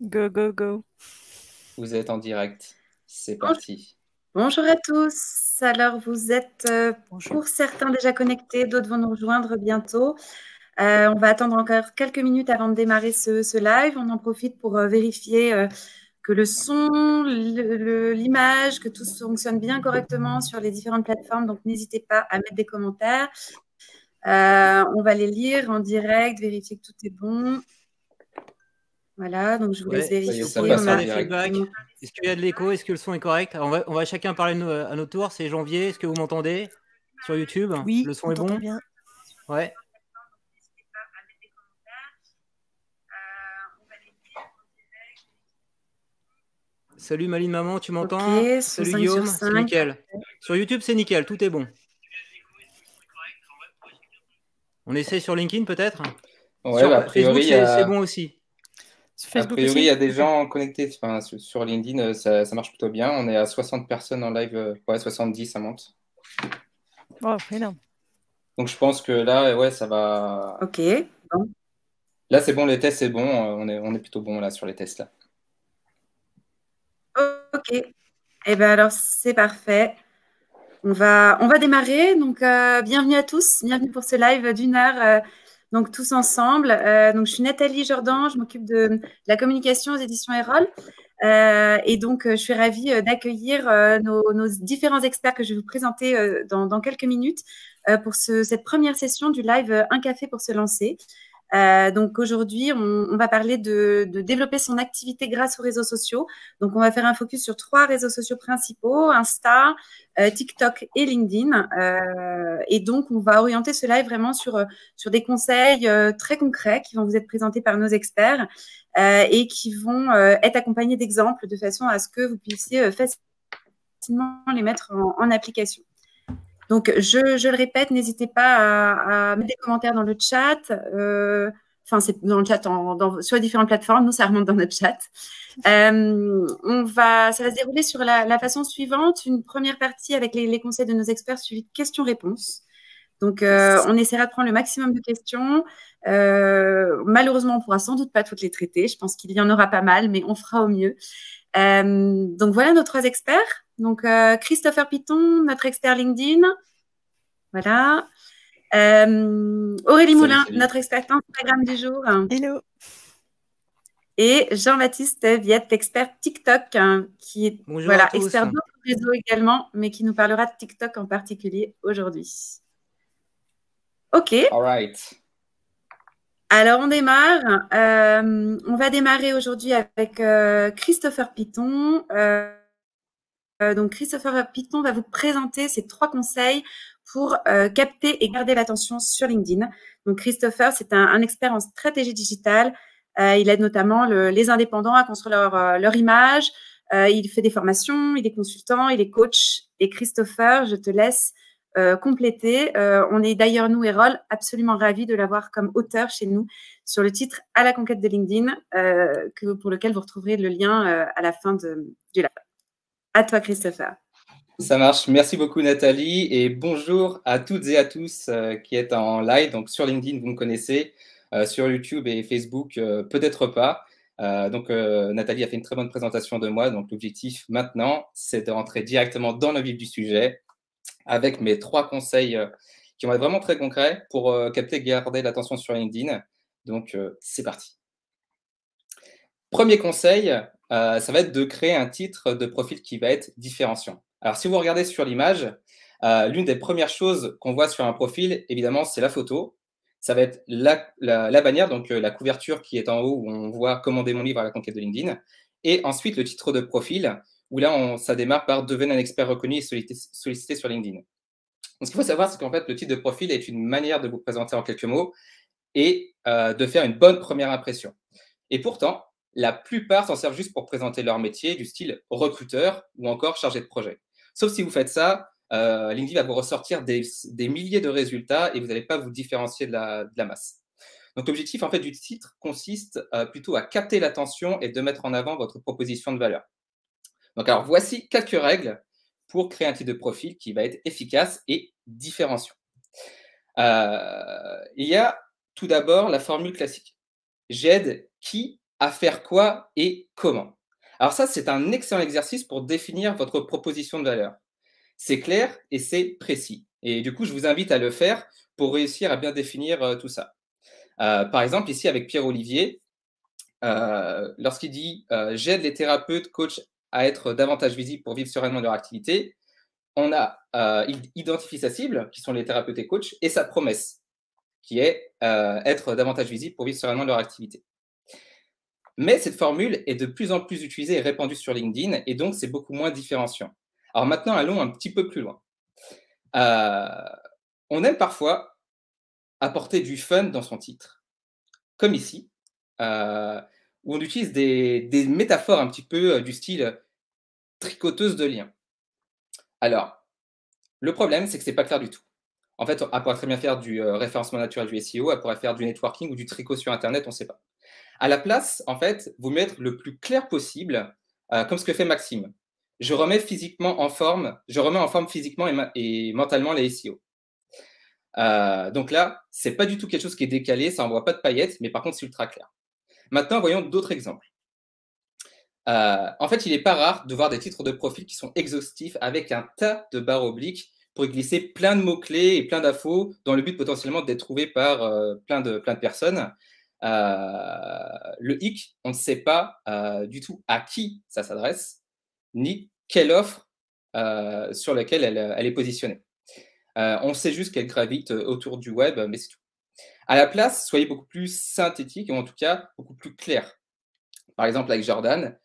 Go, go, go. Vous êtes en direct. C'est Bonjour parti. bonjour à tous. Alors, vous êtes Bonjour. pour certains déjà connectés, d'autres vont nous rejoindre bientôt. On va attendre encore quelques minutes avant de démarrer ce live. On en profite pour vérifier que le son, l'image, que tout fonctionne bien correctement sur les différentes plateformes. Donc, n'hésitez pas à mettre des commentaires. On va les lire en direct, vérifier que tout est bon. Voilà, donc je vous laisse Ça y est, vérifier. ça Vous pouvez me passe faire en des direct. feedbacks? Est-ce qu'il y a de l'écho? Est-ce que le son est correct? Alors, on va chacun parler à notre tour. C'est Janvier. Est-ce que vous m'entendez sur YouTube? Oui, Le son on est t'entend bon? bien. Ouais. Salut Maline Maman, tu m'entends? Ok, Salut 5 sur Guillaume, c'est 5. nickel. Sur YouTube, c'est nickel, tout est bon. On essaie sur LinkedIn peut-être? Ouais, Sur bah, Facebook, c'est bon aussi. Sur a Facebook priori, il aussi? y a des Ok. gens connectés. Enfin, sur LinkedIn, ça marche plutôt bien. On est à 60 personnes en live. Ouais, 70, ça monte. Oh, énorme. Donc, je pense que là, ouais, ça va. Ok, bon. Là, c'est bon, les tests, c'est bon. On est plutôt bon là sur les tests là. Ok. Eh bien, alors, c'est parfait. On va démarrer. Donc, bienvenue à tous. Bienvenue pour ce live d'une heure. Donc, tous ensemble. Donc, je suis Nathalie Jordan. Je m'occupe de la communication aux éditions Erol. Et donc, je suis ravie d'accueillir nos différents experts que je vais vous présenter dans quelques minutes pour cette première session du live Un café pour se lancer. Donc aujourd'hui, on va parler de développer son activité grâce aux réseaux sociaux. Donc on va faire un focus sur 3 réseaux sociaux principaux, Insta, TikTok et LinkedIn. Et donc on va orienter ce live vraiment sur des conseils très concrets qui vont vous être présentés par nos experts et qui vont être accompagnés d'exemples de façon à ce que vous puissiez facilement les mettre en application. Donc, je le répète, n'hésitez pas à mettre des commentaires dans le chat. Enfin, c'est dans le chat sur les différentes plateformes. Nous, ça remonte dans notre chat. Ça va se dérouler sur la façon suivante. Une première partie avec les conseils de nos experts suivi de questions-réponses. Donc, on essaiera de prendre le maximum de questions. Malheureusement, on ne pourra sans doute pas toutes les traiter. Je pense qu'il y en aura pas mal, mais on fera au mieux. Donc, voilà nos 3 experts. Donc, Christopher Piton, notre expert LinkedIn. Voilà. Aurélie Moulin, Salut. notre expert Instagram du jour. Hello. Et Jean-Baptiste Viette, expert TikTok, qui est Bonjour à tous. expert d'autres réseaux également, mais qui nous parlera de TikTok en particulier aujourd'hui. OK. All right. Alors, on démarre. On va démarrer aujourd'hui avec Christopher Piton. Donc, Christopher Piton va vous présenter ses 3 conseils pour capter et garder l'attention sur LinkedIn. Donc, Christopher, c'est un expert en stratégie digitale. Il aide notamment les indépendants à construire leur image. Il fait des formations, il est consultant, il est coach. Et Christopher, je te laisse compléter. On est d'ailleurs, nous, Erol, absolument ravis de l'avoir comme auteur chez nous sur le titre « À la conquête de LinkedIn », pour lequel vous retrouverez le lien à la fin du live. À toi, Christopher. Ça marche. Merci beaucoup, Nathalie. Et bonjour à toutes et à tous qui êtes en live. Donc, sur LinkedIn, vous me connaissez. Sur YouTube et Facebook, peut-être pas. Nathalie a fait une très bonne présentation de moi. Donc, l'objectif maintenant, c'est de rentrer directement dans le vif du sujet avec mes 3 conseils qui vont être vraiment très concrets pour capter et garder l'attention sur LinkedIn. Donc, c'est parti. Premier conseil, ça va être de créer un titre de profil qui va être différenciant. Alors, si vous regardez sur l'image, l'une des premières choses qu'on voit sur un profil, évidemment, c'est la photo. Ça va être la bannière, donc la couverture qui est en haut où on voit commander mon livre à la conquête de LinkedIn. Et ensuite, le titre de profil, où là, ça démarre par devenir un expert reconnu et sollicité sur LinkedIn. Donc, ce qu'il faut savoir, c'est qu'en fait, le titre de profil est une manière de vous présenter en quelques mots et de faire une bonne première impression. Et pourtant, la plupart s'en servent juste pour présenter leur métier, du style recruteur ou encore chargé de projet. Sauf si vous faites ça, LinkedIn va vous ressortir des milliers de résultats et vous n'allez pas vous différencier de la masse. Donc, l'objectif en fait, du titre consiste plutôt à capter l'attention et de mettre en avant votre proposition de valeur. Donc, alors, voici quelques règles pour créer un titre de profil qui va être efficace et différenciant. Il y a tout d'abord la formule classique. J'aide qui à faire quoi et comment. Alors ça, c'est un excellent exercice pour définir votre proposition de valeur. C'est clair et c'est précis. Et du coup, je vous invite à le faire pour réussir à bien définir tout ça. Par exemple, ici, avec Pierre-Olivier, lorsqu'il dit j'aide les thérapeutes, coachs à être davantage visibles pour vivre sereinement leur activité, il identifie sa cible, qui sont les thérapeutes et coachs, et sa promesse, qui est être davantage visible pour vivre sereinement leur activité. Mais cette formule est de plus en plus utilisée et répandue sur LinkedIn, et donc c'est beaucoup moins différenciant. Alors maintenant, allons un petit peu plus loin. On aime parfois apporter du fun dans son titre, comme ici, où on utilise des métaphores un petit peu du style tricoteuse de liens. Alors, le problème, c'est que ce n'est pas clair du tout. En fait, elle pourrait très bien faire du référencement naturel du SEO, elle pourrait faire du networking ou du tricot sur Internet, on ne sait pas. À la place, en fait, vous mettre le plus clair possible, comme ce que fait Maxime. Je remets en forme physiquement et mentalement les SEO. Donc là, ce n'est pas du tout quelque chose qui est décalé, ça n'envoie pas de paillettes, mais par contre, c'est ultra clair. Maintenant, voyons d'autres exemples. En fait, il n'est pas rare de voir des titres de profil qui sont exhaustifs avec un tas de barres obliques pour y glisser plein de mots-clés et plein d'infos dans le but potentiellement d'être trouvé par plein de personnes. Le hic, on ne sait pas du tout à qui ça s'adresse, ni quelle offre sur laquelle elle est positionnée. On sait juste qu'elle gravite autour du web, mais c'est tout. À la place, soyez beaucoup plus synthétique, ou en tout cas beaucoup plus clair. Par exemple, avec Jordan,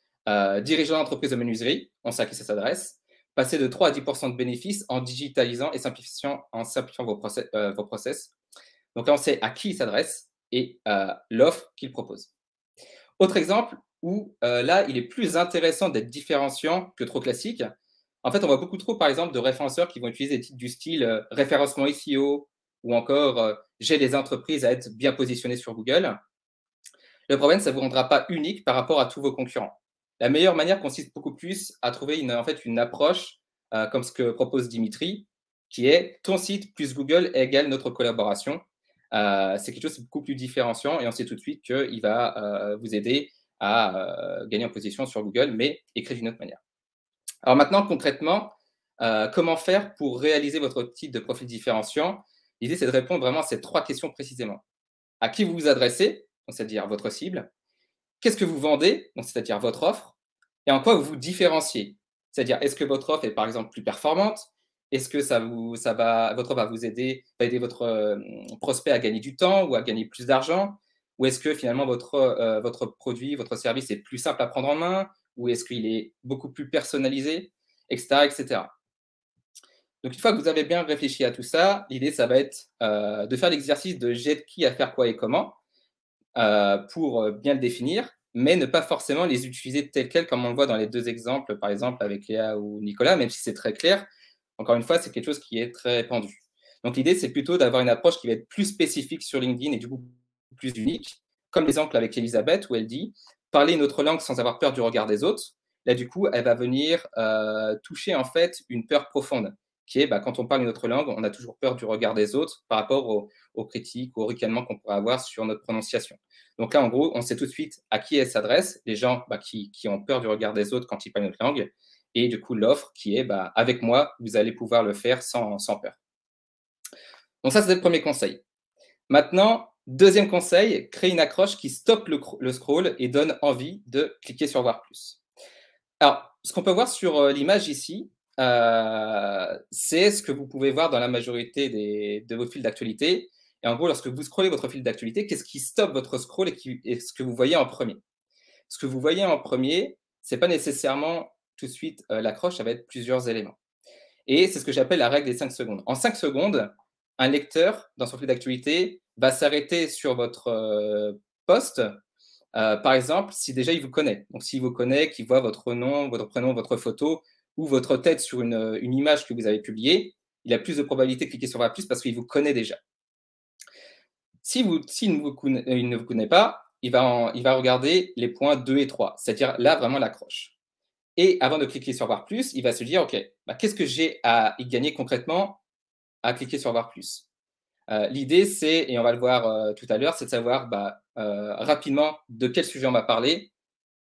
dirigeant d'entreprise de menuiserie, on sait à qui ça s'adresse, passer de 3 à 10% de bénéfices en digitalisant et simplifiant vos process. Donc là, on sait à qui il s'adresse et l'offre qu'il propose. Autre exemple où là, il est plus intéressant d'être différenciant que trop classique. En fait, on voit beaucoup trop, par exemple, de référenceurs qui vont utiliser des titres du style référencement SEO ou encore j'aide les entreprises à être bien positionnées sur Google. Le problème, ça ne vous rendra pas unique par rapport à tous vos concurrents. La meilleure manière consiste beaucoup plus à trouver une approche comme ce que propose Dimitri, qui est ton site plus Google égale notre collaboration. C'est quelque chose de beaucoup plus différenciant et on sait tout de suite qu'il va vous aider à gagner en position sur Google, mais écrit d'une autre manière. Alors maintenant, concrètement, comment faire pour réaliser votre titre de profil différenciant? L'idée, c'est de répondre vraiment à ces 3 questions précisément. À qui vous vous adressez, c'est-à-dire votre cible? Qu'est-ce que vous vendez, c'est-à-dire votre offre? Et en quoi vous vous différenciez? C'est-à-dire, est-ce que votre offre est par exemple plus performante? Est-ce que votre offre va aider votre prospect à gagner du temps ou à gagner plus d'argent? Ou est-ce que finalement votre produit, votre service est plus simple à prendre en main? Ou est-ce qu'il est beaucoup plus personnalisé, etc., etc. Donc, une fois que vous avez bien réfléchi à tout ça, l'idée, ça va être de faire l'exercice de j'aide qui à faire quoi et comment pour bien le définir, mais ne pas forcément les utiliser tels quels comme on le voit dans les 2 exemples, par exemple avec Léa ou Nicolas, même si c'est très clair. Encore une fois, c'est quelque chose qui est très répandu. Donc, l'idée, c'est plutôt d'avoir une approche qui va être plus spécifique sur LinkedIn et du coup plus unique, comme l'exemple avec Elisabeth où elle dit « Parler une autre langue sans avoir peur du regard des autres ». Là, du coup, elle va venir toucher en fait une peur profonde qui est quand on parle une autre langue, on a toujours peur du regard des autres par rapport aux critiques, aux ricanements qu'on pourrait avoir sur notre prononciation. Donc là, en gros, on sait tout de suite à qui elle s'adresse, les gens qui ont peur du regard des autres quand ils parlent notre langue, et du coup, l'offre qui est avec moi, vous allez pouvoir le faire sans peur. Donc ça, c'est le premier conseil. Maintenant, deuxième conseil, créer une accroche qui stoppe le scroll et donne envie de cliquer sur voir plus. Alors, ce qu'on peut voir sur l'image ici, c'est ce que vous pouvez voir dans la majorité de vos fils d'actualité. Et en gros, lorsque vous scrollez votre fil d'actualité, qu'est-ce qui stoppe votre scroll et ce que vous voyez en premier? Ce que vous voyez en premier, ce n'est pas nécessairement tout de suite l'accroche, ça va être plusieurs éléments. Et c'est ce que j'appelle la règle des 5 secondes. En 5 secondes, un lecteur, dans son fil d'actualité, va s'arrêter sur votre post, par exemple, si déjà il vous connaît. Donc, s'il vous connaît, qu'il voit votre nom, votre prénom, votre photo, ou votre tête sur une image que vous avez publiée, il a plus de probabilité de cliquer sur voir plus parce qu'il vous connaît déjà. S'il ne vous connaît pas, il va regarder les points 2 et 3, c'est-à-dire là, vraiment l'accroche. Et avant de cliquer sur voir plus, il va se dire, OK, qu'est-ce que j'ai à y gagner concrètement à cliquer sur voir plus? L'idée, c'est, et on va le voir tout à l'heure, c'est de savoir rapidement de quel sujet on va parler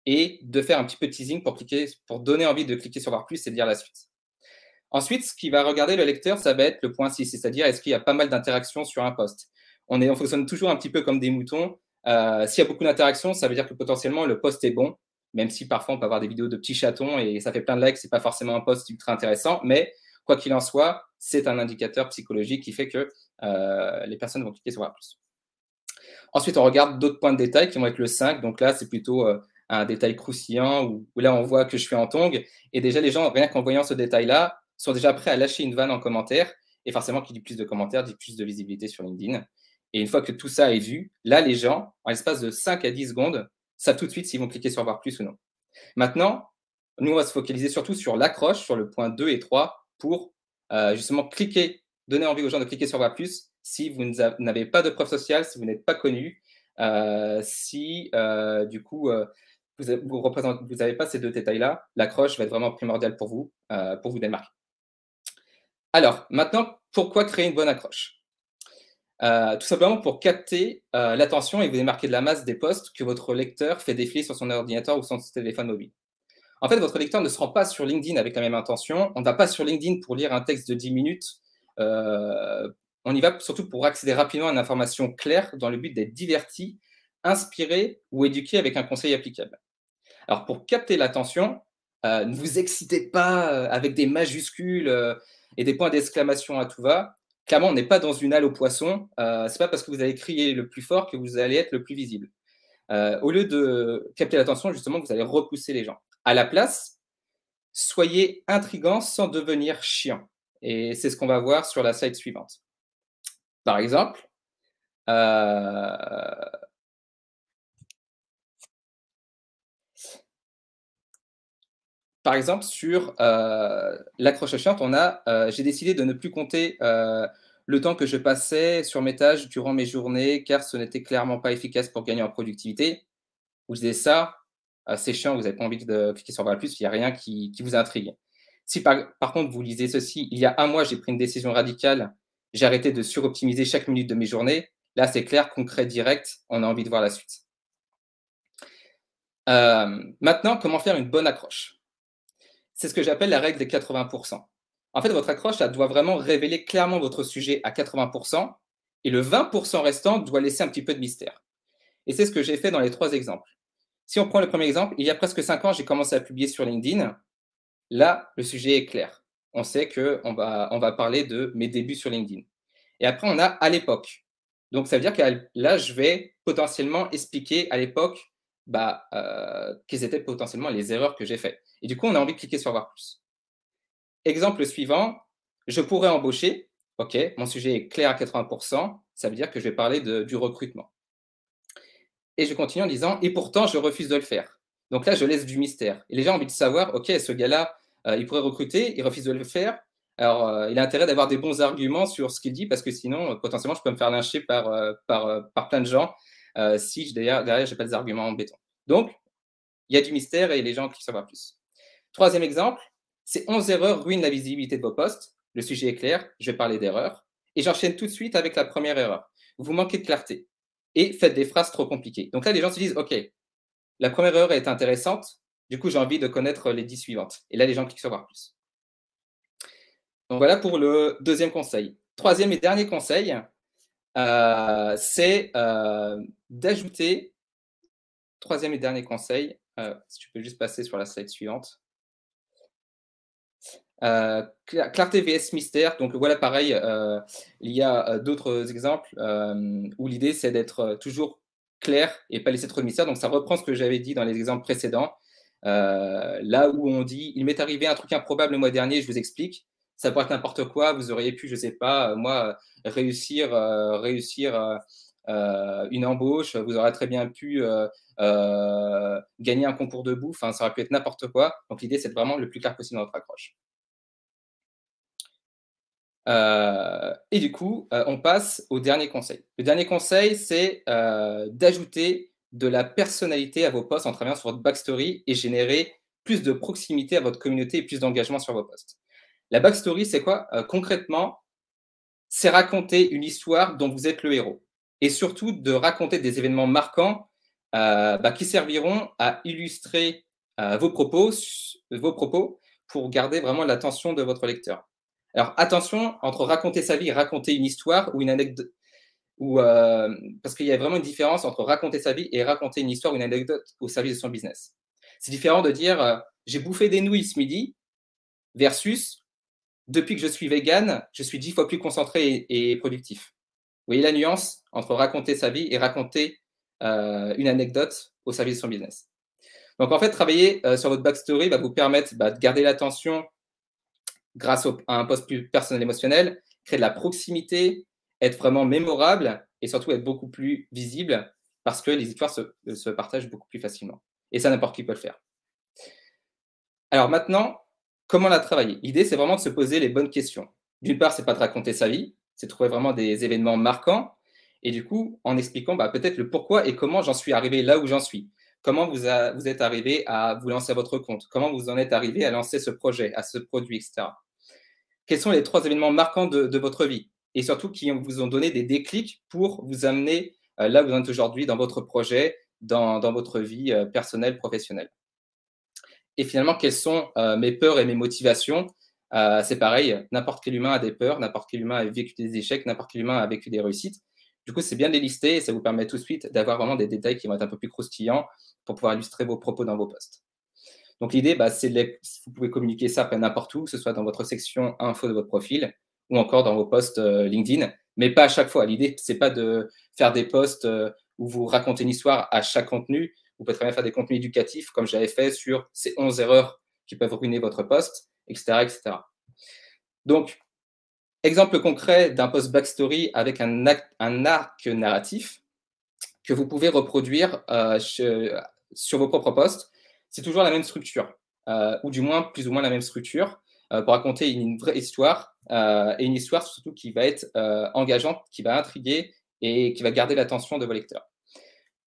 et de faire un petit peu de teasing pour donner envie de cliquer sur voir plus et de lire la suite. Ensuite, ce qui va regarder le lecteur, ça va être le point 6, c'est-à-dire est-ce qu'il y a pas mal d'interactions sur un post. On fonctionne toujours un petit peu comme des moutons. S'il y a beaucoup d'interactions, ça veut dire que potentiellement le post est bon, même si parfois on peut avoir des vidéos de petits chatons et ça fait plein de likes, c'est pas forcément un post ultra intéressant, mais quoi qu'il en soit, c'est un indicateur psychologique qui fait que les personnes vont cliquer sur voir plus. Ensuite, on regarde d'autres points de détail qui vont être le 5, donc là c'est plutôt un détail croustillant où là on voit que je suis en tongue et déjà les gens, rien qu'en voyant ce détail-là, sont déjà prêts à lâcher une vanne en commentaire et forcément qui dit plus de commentaires dit plus de visibilité sur LinkedIn. Et une fois que tout ça est vu, là les gens, en l'espace de 5 à 10 secondes, savent tout de suite s'ils vont cliquer sur voir plus ou non. Maintenant, nous on va se focaliser surtout sur l'accroche, sur le point 2 et 3 pour justement donner envie aux gens de cliquer sur voir plus si vous n'avez pas de preuve sociale, si vous n'êtes pas connu, si du coup vous n'avez pas ces deux détails-là, l'accroche va être vraiment primordiale pour vous démarquer. Alors, maintenant, pourquoi créer une bonne accroche? Tout simplement pour capter l'attention et vous démarquer de la masse des posts que votre lecteur fait défiler sur son ordinateur ou son téléphone mobile. En fait, votre lecteur ne se rend pas sur LinkedIn avec la même intention. On ne va pas sur LinkedIn pour lire un texte de 10 minutes. On y va surtout pour accéder rapidement à une information claire dans le but d'être diverti, inspiré ou éduqué avec un conseil applicable. Alors, pour capter l'attention, ne vous excitez pas avec des majuscules et des points d'exclamation à tout va. Clairement, on n'est pas dans une halle aux poissons. Ce n'est pas parce que vous allez crier le plus fort que vous allez être le plus visible. Au lieu de capter l'attention, justement, vous allez repousser les gens. À la place, soyez intrigant sans devenir chiant. Et c'est ce qu'on va voir sur la slide suivante. Par exemple, sur l'accroche chiante, j'ai décidé de ne plus compter le temps que je passais sur mes tâches durant mes journées, car ce n'était clairement pas efficace pour gagner en productivité. Vous disiez ça, c'est chiant, vous n'avez pas envie de cliquer sur voir plus, il n'y a rien qui vous intrigue. Si par contre vous lisez ceci, il y a un mois, j'ai pris une décision radicale, j'ai arrêté de suroptimiser chaque minute de mes journées, là c'est clair, concret, direct, on a envie de voir la suite. Maintenant, comment faire une bonne accroche? C'est ce que j'appelle la règle des 80%. En fait, votre accroche, elle doit vraiment révéler clairement votre sujet à 80%, et le 20% restant doit laisser un petit peu de mystère. Et c'est ce que j'ai fait dans les 3 exemples. Si on prend le premier exemple, il y a presque 5 ans, j'ai commencé à publier sur LinkedIn. Là, le sujet est clair. On sait qu'on va parler de mes débuts sur LinkedIn. Et après, on a à l'époque. Donc, ça veut dire que là, je vais potentiellement expliquer à l'époque quelles étaient potentiellement les erreurs que j'ai faites. Et du coup, on a envie de cliquer sur voir plus. Exemple suivant, je pourrais embaucher. OK, mon sujet est clair à 80%. Ça veut dire que je vais parler du recrutement. Et je continue en disant, et pourtant, je refuse de le faire. Donc là, je laisse du mystère. Et les gens ont envie de savoir, OK, ce gars-là, il pourrait recruter, il refuse de le faire. Alors, il a intérêt d'avoir des bons arguments sur ce qu'il dit, parce que sinon, potentiellement, je peux me faire lyncher par plein de gens si derrière, je n'ai pas des arguments embêtants. Donc, il y a du mystère et les gens cliquent sur voir plus. Troisième exemple, ces 11 erreurs ruinent la visibilité de vos posts. Le sujet est clair, je vais parler d'erreurs. Et j'enchaîne tout de suite avec la première erreur. Vous manquez de clarté. Et faites des phrases trop compliquées. Donc là, les gens se disent, OK, la première erreur est intéressante, du coup, j'ai envie de connaître les 10 suivantes. Et là, les gens cliquent sur voir plus. Donc voilà pour le deuxième conseil. Troisième et dernier conseil, c'est d'ajouter, troisième et dernier conseil, si tu peux juste passer sur la slide suivante. Clarté vs mystère. Donc voilà, pareil, il y a d'autres exemples où l'idée c'est d'être toujours clair et pas laisser trop de mystère. Donc ça reprend ce que j'avais dit dans les exemples précédents. Là où on dit il m'est arrivé un truc improbable le mois dernier, je vous explique. Ça pourrait être n'importe quoi. Vous auriez pu, je sais pas, moi réussir une embauche. Vous aurez très bien pu gagner un concours de bouffe. Enfin, ça aurait pu être n'importe quoi. Donc l'idée c'est vraiment le plus clair possible dans votre accroche. Et du coup, on passe au dernier conseil. Le dernier conseil, c'est d'ajouter de la personnalité à vos posts en travaillant sur votre backstory et générer plus de proximité à votre communauté et plus d'engagement sur vos posts. La backstory, c'est quoi? Concrètement, c'est raconter une histoire dont vous êtes le héros. Et surtout, de raconter des événements marquants qui serviront à illustrer vos propos pour garder vraiment l'attention de votre lecteur. Alors, attention, entre raconter sa vie et raconter une histoire ou une anecdote, parce qu'il y a vraiment une différence entre raconter sa vie et raconter une histoire ou une anecdote au service de son business. C'est différent de dire j'ai bouffé des nouilles ce midi versus depuis que je suis vegan, je suis 10 fois plus concentré et productif. Vous voyez la nuance entre raconter sa vie et raconter une anecdote au service de son business. Donc, en fait, travailler sur votre backstory va vous permettre de garder l'attention grâce à un post plus personnel émotionnel, créer de la proximité, être vraiment mémorable et surtout être beaucoup plus visible parce que les histoires se partagent beaucoup plus facilement. Et ça, n'importe qui peut le faire. Alors maintenant, comment la travailler? L'idée, c'est vraiment de se poser les bonnes questions. D'une part, c'est pas de raconter sa vie, c'est de trouver vraiment des événements marquants et du coup, en expliquant peut-être le pourquoi et comment j'en suis arrivé là où j'en suis. Comment vous êtes arrivé à vous lancer à votre compte? Comment vous en êtes arrivé à lancer ce projet, à ce produit, etc. Quels sont les 3 événements marquants de votre vie? Et surtout, qui vous ont donné des déclics pour vous amener là où vous en êtes aujourd'hui dans votre projet, dans votre vie personnelle, professionnelle. Et finalement, quelles sont mes peurs et mes motivations? C'est pareil, n'importe quel humain a des peurs, n'importe quel humain a vécu des échecs, n'importe quel humain a vécu des réussites. Du coup, c'est bien de les lister et ça vous permet tout de suite d'avoir vraiment des détails qui vont être un peu plus croustillants pour pouvoir illustrer vos propos dans vos posts. Donc, l'idée, c'est vous pouvez communiquer ça n'importe où, que ce soit dans votre section info de votre profil ou encore dans vos posts LinkedIn, mais pas à chaque fois. L'idée, c'est pas de faire des posts où vous racontez une histoire à chaque contenu. Vous pouvez très bien faire des contenus éducatifs, comme j'avais fait sur ces 11 erreurs qui peuvent ruiner votre post, etc., etc. Donc, exemple concret d'un post backstory avec un arc narratif que vous pouvez reproduire sur vos propres posts. C'est toujours la même structure, ou du moins plus ou moins la même structure, pour raconter une vraie histoire, et une histoire surtout qui va être engageante, qui va intriguer et qui va garder l'attention de vos lecteurs.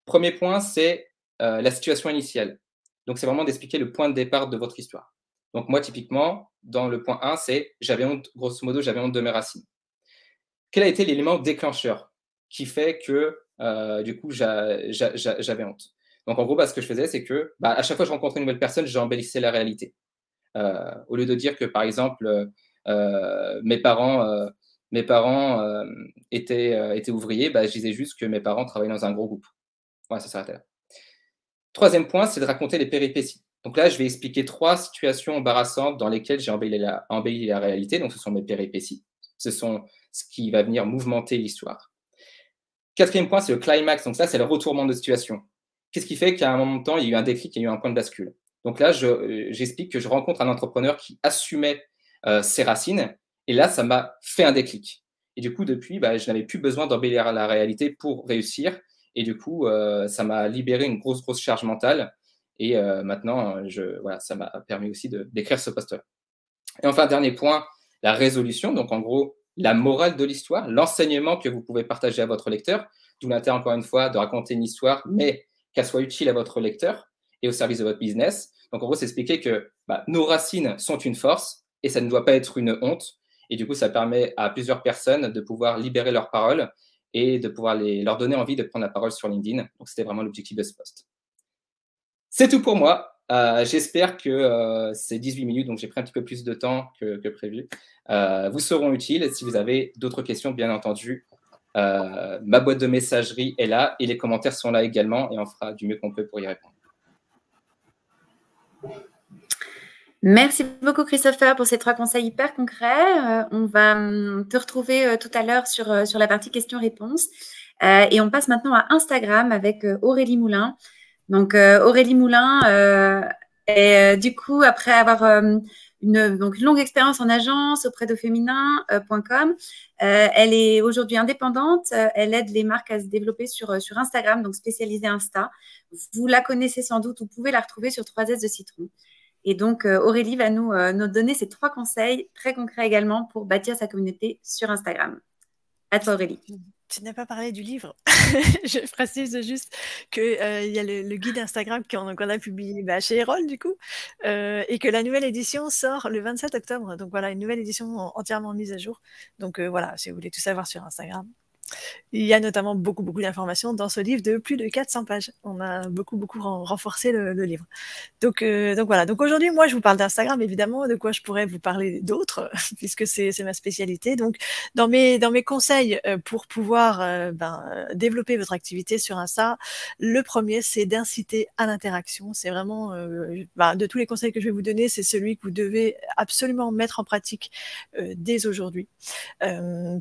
Premier point, c'est la situation initiale. Donc, c'est vraiment d'expliquer le point de départ de votre histoire. Donc, moi, typiquement, dans le point 1, c'est j'avais honte, grosso modo, j'avais honte de mes racines. Quel a été l'élément déclencheur qui fait que, du coup, j'avais honte? Donc, en gros, ce que je faisais, c'est que à chaque fois que je rencontrais une nouvelle personne, j'embellissais la réalité. Au lieu de dire que, par exemple, mes parents étaient ouvriers, je disais juste que mes parents travaillaient dans un gros groupe. Voilà, ça s'arrêtait là. Troisième point, c'est de raconter les péripéties. Donc là, je vais expliquer 3 situations embarrassantes dans lesquelles j'ai embelli la réalité. Donc, ce sont mes péripéties. Ce sont ce qui va venir mouvementer l'histoire. 4e point, c'est le climax. Donc ça, c'est le retournement de situation. Qu'est-ce qui fait qu'à un moment de temps, il y a eu un déclic, il y a eu un point de bascule? Donc là, j'explique que je rencontre un entrepreneur qui assumait ses racines. Et là, ça m'a fait un déclic. Et du coup, depuis, je n'avais plus besoin d'embellir la réalité pour réussir. Et du coup, ça m'a libéré une grosse charge mentale. Et maintenant, ça m'a permis aussi d'écrire ce post-là. Et enfin, dernier point, la résolution. Donc, en gros, la morale de l'histoire, l'enseignement que vous pouvez partager à votre lecteur. D'où l'intérêt, encore une fois, de raconter une histoire, mais qu'elle soit utile à votre lecteur et au service de votre business. Donc, en gros, c'est expliquer que nos racines sont une force et ça ne doit pas être une honte. Et du coup, ça permet à plusieurs personnes de pouvoir libérer leurs paroles et de pouvoir leur donner envie de prendre la parole sur LinkedIn. Donc, c'était vraiment l'objectif de ce post. C'est tout pour moi. J'espère que ces 18 minutes, donc j'ai pris un petit peu plus de temps que prévu, vous seront utiles. Si vous avez d'autres questions, bien entendu, ma boîte de messagerie est là et les commentaires sont là également et on fera du mieux qu'on peut pour y répondre. Merci beaucoup, Christopher, pour ces 3 conseils hyper concrets. On va te retrouver tout à l'heure sur la partie questions-réponses. Et on passe maintenant à Instagram avec Aurélie Moulin. Donc, Aurélie Moulin est du coup, après avoir une longue expérience en agence auprès d'Auféminin.com, elle est aujourd'hui indépendante. Elle aide les marques à se développer sur Instagram, donc spécialisée Insta. Vous la connaissez sans doute, vous pouvez la retrouver sur 3S de Citron. Et donc, Aurélie va nous donner ces 3 conseils très concrets également pour bâtir sa communauté sur Instagram. À toi, Aurélie. Tu n'as pas parlé du livre. Je précise juste qu'il y a le guide Instagram qu'on a publié chez Erol, du coup, et que la nouvelle édition sort le 27 octobre. Donc voilà, une nouvelle édition entièrement mise à jour. Donc voilà, si vous voulez tout savoir sur Instagram. Il y a notamment beaucoup d'informations dans ce livre de plus de 400 pages. On a beaucoup renforcé le livre. Donc voilà. Donc aujourd'hui, moi, je vous parle d'Instagram, évidemment. De quoi je pourrais vous parler d'autres, puisque c'est ma spécialité. Donc, dans mes conseils pour pouvoir développer votre activité sur Insta, le premier, c'est d'inciter à l'interaction. C'est vraiment, de tous les conseils que je vais vous donner, c'est celui que vous devez absolument mettre en pratique dès aujourd'hui.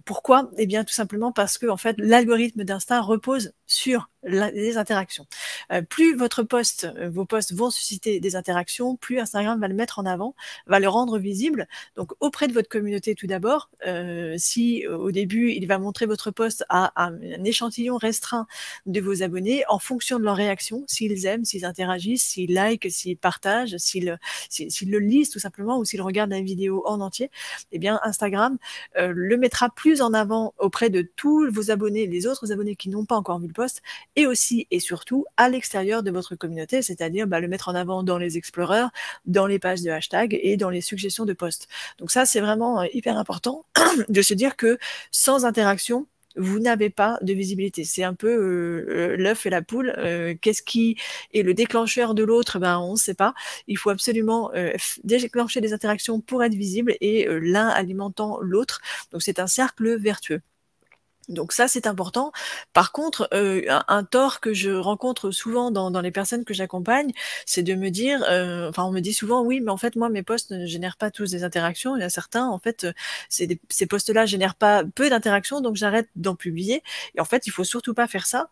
Pourquoi? Eh bien, tout simplement parce que en fait, l'algorithme d'Insta repose sur les interactions. Plus vos posts vont susciter des interactions, plus Instagram va le mettre en avant, va le rendre visible. Donc, auprès de votre communauté tout d'abord, si au début, il va montrer votre post à un échantillon restreint de vos abonnés, en fonction de leur réaction, s'ils aiment, s'ils interagissent, s'ils likent, s'ils partagent, s'ils le lisent tout simplement, ou s'ils regardent la vidéo en entier, eh bien, Instagram le mettra plus en avant auprès de tous vos abonnés, les autres abonnés qui n'ont pas encore vu le post, et aussi et surtout à l'extérieur de votre communauté, c'est-à-dire le mettre en avant dans les explorers, dans les pages de hashtag et dans les suggestions de posts. Donc ça, c'est vraiment hyper important de se dire que sans interaction, vous n'avez pas de visibilité. C'est un peu l'œuf et la poule. Qu'est-ce qui est le déclencheur de l'autre? On ne sait pas. Il faut absolument déclencher des interactions pour être visible et l'un alimentant l'autre. Donc c'est un cercle vertueux. Donc ça, c'est important. Par contre, un tort que je rencontre souvent dans les personnes que j'accompagne, c'est de me dire, on me dit souvent, oui, mais en fait, moi, mes posts ne génèrent pas tous des interactions. Il y a certains, en fait, ces posts-là génèrent pas peu d'interactions, donc j'arrête d'en publier. Et en fait, il faut surtout pas faire ça,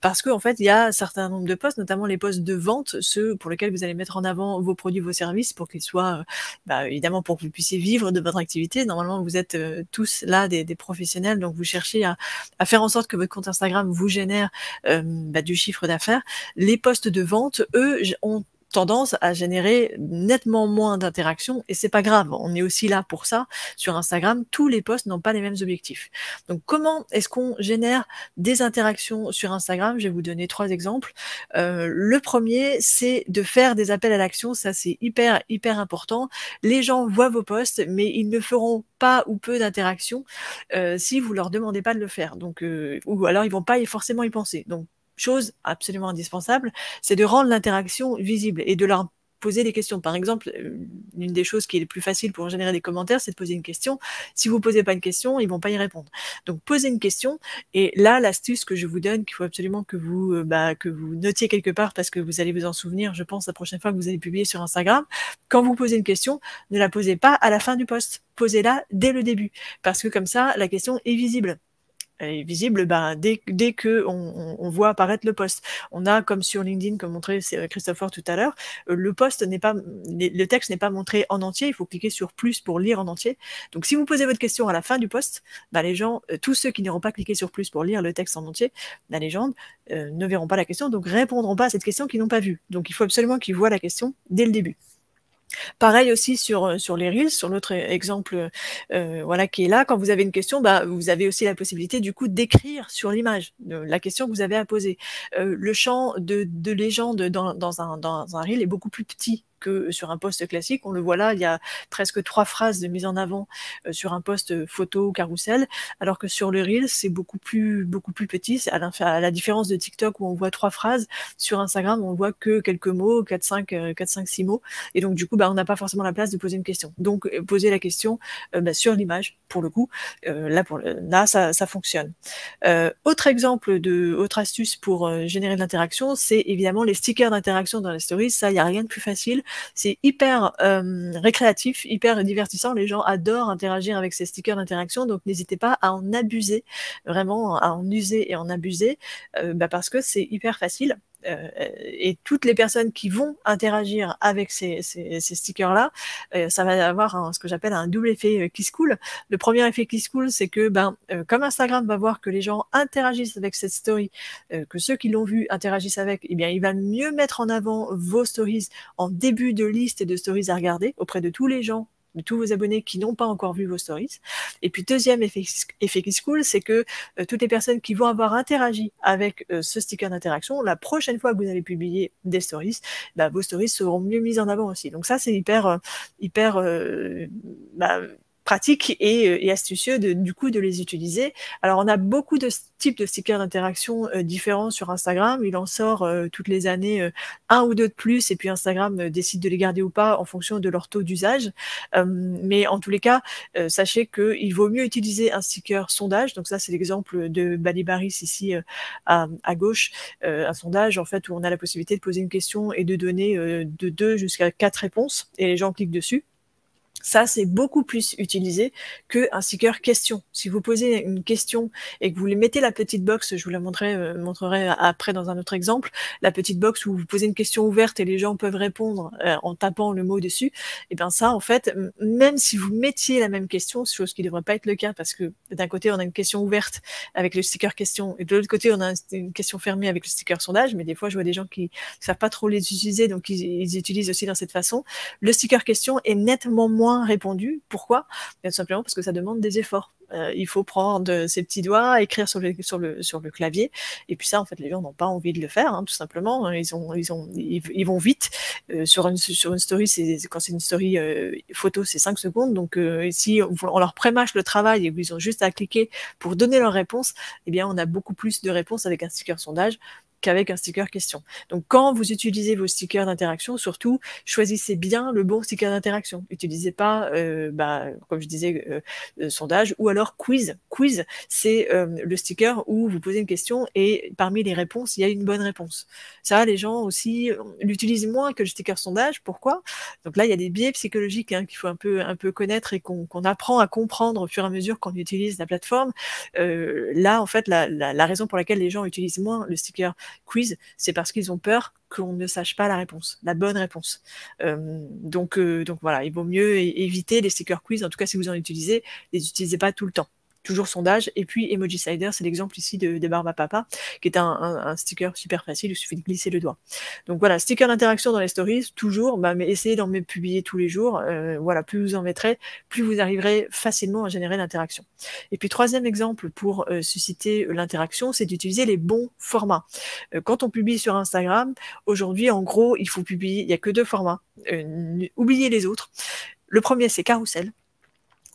parce que en fait, il y a un certain nombre de posts, notamment les posts de vente, ceux pour lesquels vous allez mettre en avant vos produits, vos services, pour qu'ils soient, évidemment, pour que vous puissiez vivre de votre activité. Normalement, vous êtes tous là des professionnels, donc vous cherchez à faire en sorte que votre compte Instagram vous génère du chiffre d'affaires. Les posts de vente, eux, ont tendance à générer nettement moins d'interactions et c'est pas grave, on est aussi là pour ça. Sur Instagram, tous les posts n'ont pas les mêmes objectifs. Donc comment est-ce qu'on génère des interactions sur Instagram? Je vais vous donner 3 exemples. Le premier, c'est de faire des appels à l'action. Ça, c'est hyper important. Les gens voient vos posts, mais ils ne feront pas ou peu d'interactions si vous leur demandez pas de le faire. Donc ou alors ils vont pas forcément y penser. Donc chose absolument indispensable, c'est de rendre l'interaction visible et de leur poser des questions. Par exemple, une des choses qui est le plus facile pour générer des commentaires, c'est de poser une question. Si vous posez pas une question, ils vont pas y répondre. Donc, posez une question. Et là, l'astuce que je vous donne, qu'il faut absolument que vous notiez quelque part parce que vous allez vous en souvenir, je pense, la prochaine fois que vous allez publier sur Instagram. Quand vous posez une question, ne la posez pas à la fin du post. Posez-la dès le début. Parce que comme ça, la question est visible. Est visible dès que on voit apparaître le post. On a, comme sur LinkedIn, comme montrait Christopher tout à l'heure, le texte n'est pas montré en entier, il faut cliquer sur plus pour lire en entier. Donc si vous posez votre question à la fin du post, les gens, tous ceux qui n'auront pas cliqué sur plus pour lire le texte en entier, les gens ne verront pas la question, donc répondront pas à cette question qu'ils n'ont pas vue. Donc il faut absolument qu'ils voient la question dès le début. Pareil aussi sur les Reels, sur l'autre exemple qui est là. Quand vous avez une question, vous avez aussi la possibilité du coup d'écrire sur l'image la question que vous avez à poser. Le champ de légende dans un Reel est beaucoup plus petit que sur un post classique. On le voit là, il y a presque 3 phrases de mise en avant sur un post photo ou carrousel, alors que sur le Reel, c'est beaucoup plus petit. C'est à la différence de TikTok où on voit 3 phrases, sur Instagram, on voit que quelques mots, 4, 5, 6 mots. Et donc, du coup, on n'a pas forcément la place de poser une question. Donc, poser la question sur l'image, pour le coup, là, ça fonctionne. Autre astuce pour générer de l'interaction, c'est évidemment les stickers d'interaction dans les stories. Ça, il n'y a rien de plus facile. C'est hyper récréatif, hyper divertissant. Les gens adorent interagir avec ces stickers d'interaction, donc n'hésitez pas à en abuser, vraiment à en user et en abuser, parce que c'est hyper facile. Et toutes les personnes qui vont interagir avec ces stickers-là, ça va avoir ce que j'appelle un double effet qui se coule. Le premier effet qui se coule, c'est que comme Instagram va voir que les gens interagissent avec cette story, que ceux qui l'ont vu interagissent avec, eh bien, il va mieux mettre en avant vos stories en début de liste et de stories à regarder auprès de tous les gens de tous vos abonnés qui n'ont pas encore vu vos stories. Et puis deuxième effet qui se coule, c'est que toutes les personnes qui vont avoir interagi avec ce sticker d'interaction, la prochaine fois que vous allez publier des stories, bah, vos stories seront mieux mises en avant aussi. Donc ça, c'est hyper pratique et astucieux du coup de les utiliser. Alors on a beaucoup de types de stickers d'interaction différents sur Instagram. Il en sort toutes les années un ou deux de plus, et puis Instagram décide de les garder ou pas en fonction de leur taux d'usage. Mais en tous les cas, sachez qu'il vaut mieux utiliser un sticker sondage. Donc ça, c'est l'exemple de Balibaris ici à gauche, un sondage en fait où on a la possibilité de poser une question et de donner de 2 jusqu'à 4 réponses, et les gens cliquent dessus. Ça, c'est beaucoup plus utilisé qu'un sticker question. Si vous posez une question et que vous lui mettez la petite box, je vous la montrerai après dans un autre exemple, la petite box où vous posez une question ouverte et les gens peuvent répondre en tapant le mot dessus, et bien ça, en fait, même si vous mettiez la même question, chose qui ne devrait pas être le cas, parce que d'un côté, on a une question ouverte avec le sticker question, et de l'autre côté, on a une question fermée avec le sticker sondage, mais des fois, je vois des gens qui ne savent pas trop les utiliser, donc ils utilisent aussi dans cette façon. Le sticker question est nettement moins répondu. Pourquoi? Tout simplement parce que ça demande des efforts. Il faut prendre ses petits doigts, écrire sur le clavier, et puis ça, en fait, les gens n'ont pas envie de le faire, hein, tout simplement. Ils vont vite. Sur une story, quand c'est une story photo, c'est 5 secondes. Donc, si on leur prémâche le travail et qu'ils ont juste à cliquer pour donner leur réponse, eh bien, on a beaucoup plus de réponses avec un sticker sondage qu'avec un sticker question. Donc, quand vous utilisez vos stickers d'interaction, surtout, choisissez bien le bon sticker d'interaction. Utilisez pas, comme je disais, sondage, ou alors quiz. Quiz, c'est le sticker où vous posez une question et parmi les réponses, il y a une bonne réponse. Ça, les gens aussi l'utilisent moins que le sticker sondage. Pourquoi? Donc là, il y a des biais psychologiques qu'il faut un peu connaître et qu'on apprend à comprendre au fur et à mesure qu'on utilise la plateforme. Là, en fait, la raison pour laquelle les gens utilisent moins le sticker quiz, c'est parce qu'ils ont peur qu'on ne sache pas la réponse, la bonne réponse. Donc voilà, il vaut mieux éviter les stickers quiz. En tout cas, si vous en utilisez, les utilisez pas tout le temps. Toujours sondage. Et puis Emoji Slider, c'est l'exemple ici de Barba Papa, qui est un sticker super facile, il suffit de glisser le doigt. Donc voilà, sticker d'interaction dans les stories, toujours, mais essayez d'en publier tous les jours. Voilà, plus vous en mettrez, plus vous arriverez facilement à générer l'interaction. Et puis troisième exemple pour susciter l'interaction, c'est d'utiliser les bons formats. Quand on publie sur Instagram, aujourd'hui, en gros, il faut publier, il n'y a que 2 formats. Oubliez les autres. Le premier, c'est carrousel.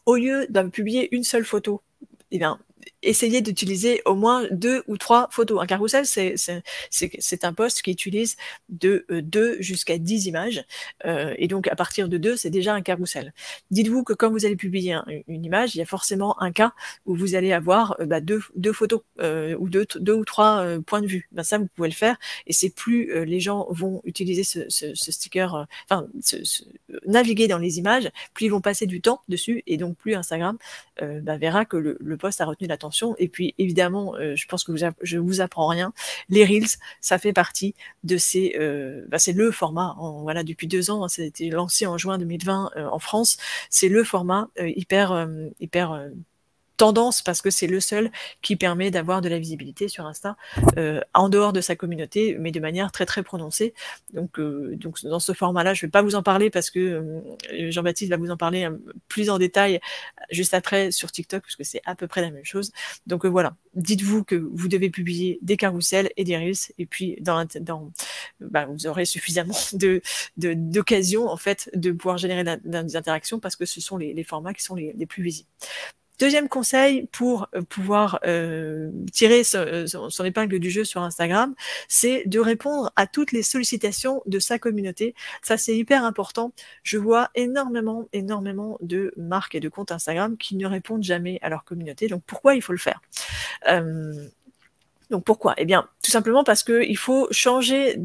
Au lieu de publier une seule photo, eh bien, essayez d'utiliser au moins 2 ou 3 photos. Un carrousel, c'est un post qui utilise de 2 jusqu'à 10 images. Et donc, à partir de 2, c'est déjà un carrousel. Dites-vous que quand vous allez publier une image, il y a forcément un cas où vous allez avoir 2 photos ou 2 ou 3 points de vue. Ça, vous pouvez le faire. Et c'est plus les gens vont utiliser ce sticker, naviguer dans les images, plus ils vont passer du temps dessus, et donc plus Instagram verra que le post a retenu l'attention. Et puis évidemment, je pense que je vous apprends rien, les Reels, ça fait partie de ces c'est le format, voilà, depuis 2 ans, ça a été lancé en juin 2020 en France, c'est le format hyper tendance, parce que c'est le seul qui permet d'avoir de la visibilité sur Insta en dehors de sa communauté, mais de manière très très prononcée. Donc dans ce format-là, je ne vais pas vous en parler parce que Jean-Baptiste va vous en parler plus en détail juste après sur TikTok, puisque c'est à peu près la même chose. Donc voilà, dites-vous que vous devez publier des carousels et des reels, et puis vous aurez suffisamment d'occasions en fait de pouvoir générer des interactions, parce que ce sont les formats qui sont les plus visibles. Deuxième conseil pour pouvoir tirer son épingle du jeu sur Instagram, c'est de répondre à toutes les sollicitations de sa communauté. Ça, c'est hyper important. Je vois énormément de marques et de comptes Instagram qui ne répondent jamais à leur communauté. Donc, pourquoi il faut le faire ? Donc pourquoi? Eh bien, tout simplement parce qu'il faut changer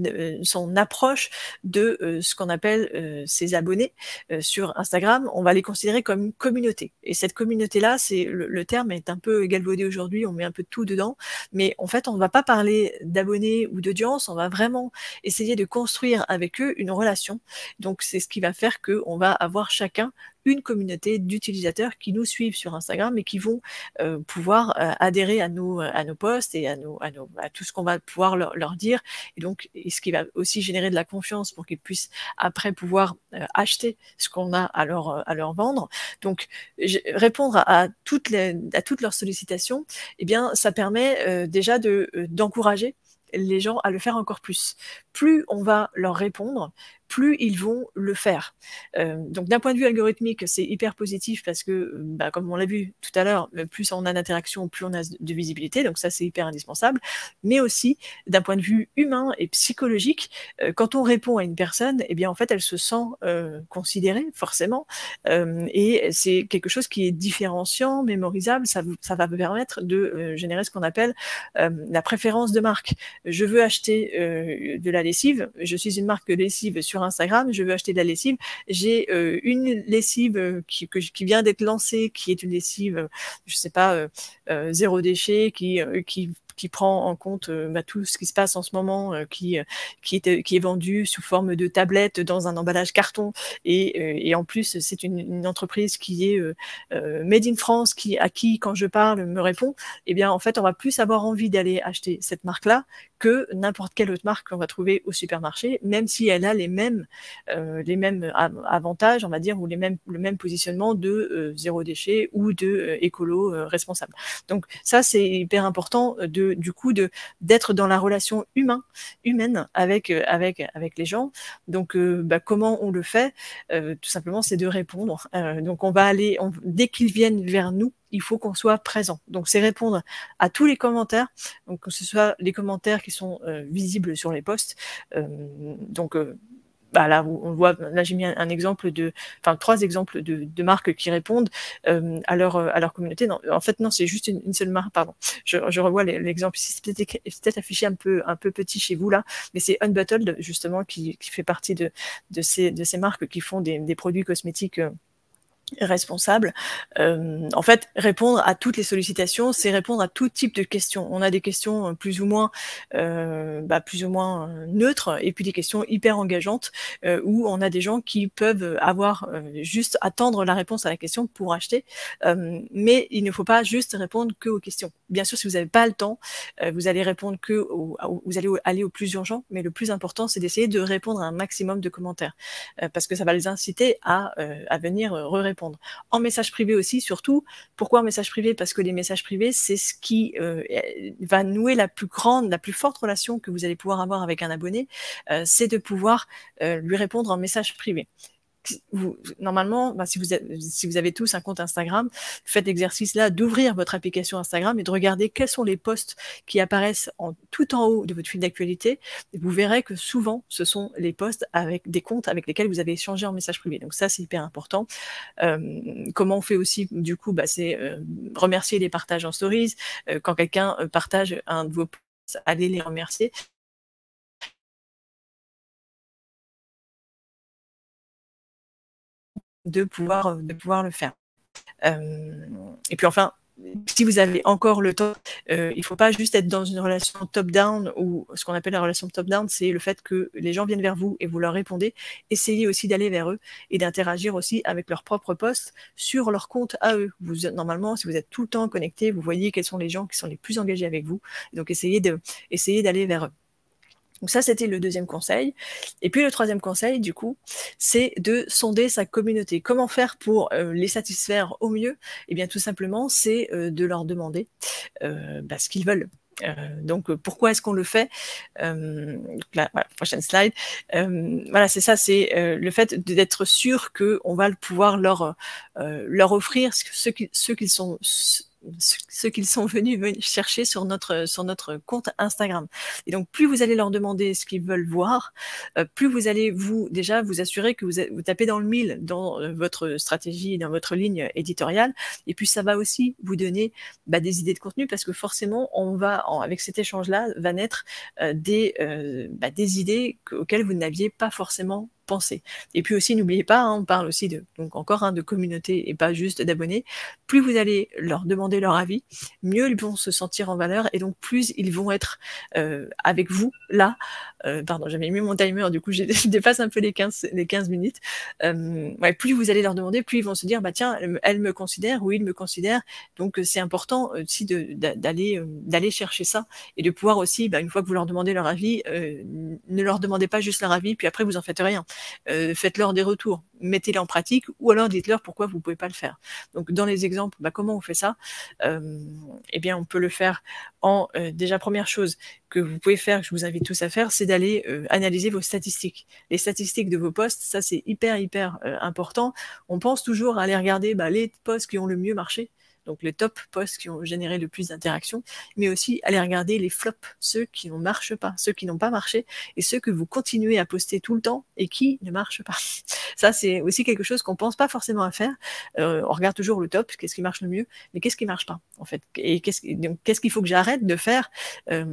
son approche de ce qu'on appelle ses abonnés sur Instagram. On va les considérer comme une communauté. Et cette communauté-là, le terme est un peu galvaudé aujourd'hui, on met un peu de tout dedans. Mais en fait, on ne va pas parler d'abonnés ou d'audience, on va vraiment essayer de construire avec eux une relation. Donc c'est ce qui va faire qu'on va avoir chacun une communauté d'utilisateurs qui nous suivent sur Instagram et qui vont pouvoir adhérer à nos posts et à tout ce qu'on va pouvoir leur dire, et donc ce qui va aussi générer de la confiance pour qu'ils puissent après pouvoir acheter ce qu'on a à leur vendre. Donc répondre à toutes leurs sollicitations, eh bien ça permet déjà d'encourager les gens à le faire encore plus. Plus on va leur répondre, plus ils vont le faire. Donc d'un point de vue algorithmique, c'est hyper positif parce que, comme on l'a vu tout à l'heure, plus on a d'interaction, plus on a de visibilité, donc ça c'est hyper indispensable. Mais aussi, d'un point de vue humain et psychologique, quand on répond à une personne, eh bien en fait elle se sent considérée, forcément, et c'est quelque chose qui est différenciant, mémorisable, ça va vous permettre de générer ce qu'on appelle la préférence de marque. Je veux acheter de la lessive, je suis une marque de lessive sur Instagram, je veux acheter de la lessive, j'ai une lessive qui vient d'être lancée, qui est une lessive, je sais pas, zéro déchet, qui prend en compte tout ce qui se passe en ce moment, qui est vendu sous forme de tablette dans un emballage carton, et en plus c'est une entreprise qui est made in France, à qui quand je parle me répond, eh bien en fait on va plus avoir envie d'aller acheter cette marque-là que n'importe quelle autre marque qu'on va trouver au supermarché, même si elle a les mêmes avantages, on va dire, ou le même positionnement de zéro déchet ou de écolo responsable. Donc ça c'est hyper important d'être dans la relation humaine avec les gens. Donc comment on le fait? Tout simplement c'est de répondre. Donc on va aller, dès qu'ils viennent vers nous, il faut qu'on soit présent. Donc c'est répondre à tous les commentaires, donc que ce soit les commentaires qui sont visibles sur les posts. Là, on voit, là j'ai mis un exemple trois exemples de marques qui répondent à leur communauté. Non, en fait, non, c'est juste une seule marque, pardon. Je revois l'exemple ici, c'est peut-être affiché un peu petit chez vous là, mais c'est Unbottled, justement, qui fait partie de ces marques qui font des produits cosmétiques responsable. En fait, répondre à toutes les sollicitations, c'est répondre à tout type de questions. On a des questions plus ou moins neutres, et puis des questions hyper engageantes où on a des gens qui peuvent avoir juste attendre la réponse à la question pour acheter. Mais il ne faut pas juste répondre que aux questions. Bien sûr, si vous n'avez pas le temps, vous allez répondre vous allez aller au plus urgent, mais le plus important, c'est d'essayer de répondre à un maximum de commentaires parce que ça va les inciter à venir répondre. En message privé aussi, surtout. Pourquoi en message privé? Parce que les messages privés, c'est ce qui va nouer la plus forte relation que vous allez pouvoir avoir avec un abonné, c'est de pouvoir lui répondre en message privé. Normalement, si vous avez tous un compte Instagram, faites l'exercice là d'ouvrir votre application Instagram et de regarder quels sont les posts qui apparaissent tout en haut de votre fil d'actualité. Vous verrez que souvent, ce sont les posts avec des comptes avec lesquels vous avez échangé en message privé. Donc ça, c'est hyper important. Comment on fait aussi, du coup, c'est remercier les partages en stories. Quand quelqu'un partage un de vos posts, allez les remercier. De pouvoir le faire. Et puis enfin, si vous avez encore le temps, il ne faut pas juste être dans une relation top-down, ou ce qu'on appelle la relation top-down, c'est le fait que les gens viennent vers vous et vous leur répondez. Essayez aussi d'aller vers eux et d'interagir aussi avec leurs propres posts sur leur compte à eux. Normalement, si vous êtes tout le temps connecté, vous voyez quels sont les gens qui sont les plus engagés avec vous. Donc essayez d'aller vers eux. Donc ça, c'était le deuxième conseil. Et puis le troisième conseil, du coup, c'est de sonder sa communauté. Comment faire pour les satisfaire au mieux? Eh bien, tout simplement, c'est de leur demander ce qu'ils veulent. Donc, pourquoi est-ce qu'on le fait? Prochaine slide. C'est ça, c'est le fait d'être sûr qu'on va pouvoir leur offrir ce qu'ils sont venus chercher sur notre compte Instagram. Et donc, plus vous allez leur demander ce qu'ils veulent voir, plus vous allez vous assurer que vous tapez dans le mille dans votre stratégie, dans votre ligne éditoriale. Et puis, ça va aussi vous donner des idées de contenu, parce que forcément, avec cet échange-là, va naître des idées auxquelles vous n'aviez pas forcément penser. Et puis aussi, n'oubliez pas, on parle aussi donc encore de communauté et pas juste d'abonnés. Plus vous allez leur demander leur avis, mieux ils vont se sentir en valeur et donc plus ils vont être avec vous là. Pardon, j'avais mis mon timer, du coup je dépasse un peu les 15 minutes. Plus vous allez leur demander, plus ils vont se dire bah tiens, elle me considère ou il me considère. Donc c'est important aussi d'aller chercher ça et de pouvoir aussi, une fois que vous leur demandez leur avis, ne leur demandez pas juste leur avis puis après vous en faites rien. Faites-leur des retours, mettez-les en pratique ou alors dites-leur pourquoi vous pouvez pas le faire. Donc dans les exemples, comment on fait ça? Eh bien on peut le faire en déjà première chose que vous pouvez faire, que je vous invite tous à faire, c'est d'aller analyser vos statistiques. Les statistiques de vos posts, ça c'est hyper important. On pense toujours à aller regarder les posts qui ont le mieux marché, donc les top posts qui ont généré le plus d'interactions, mais aussi aller regarder les flops, ceux qui ne marchent pas, ceux qui n'ont pas marché, et ceux que vous continuez à poster tout le temps et qui ne marchent pas. Ça, c'est aussi quelque chose qu'on ne pense pas forcément à faire. On regarde toujours le top, qu'est-ce qui marche le mieux, mais qu'est-ce qui ne marche pas, en fait, et qu'est-ce qu'il faut que j'arrête de faire,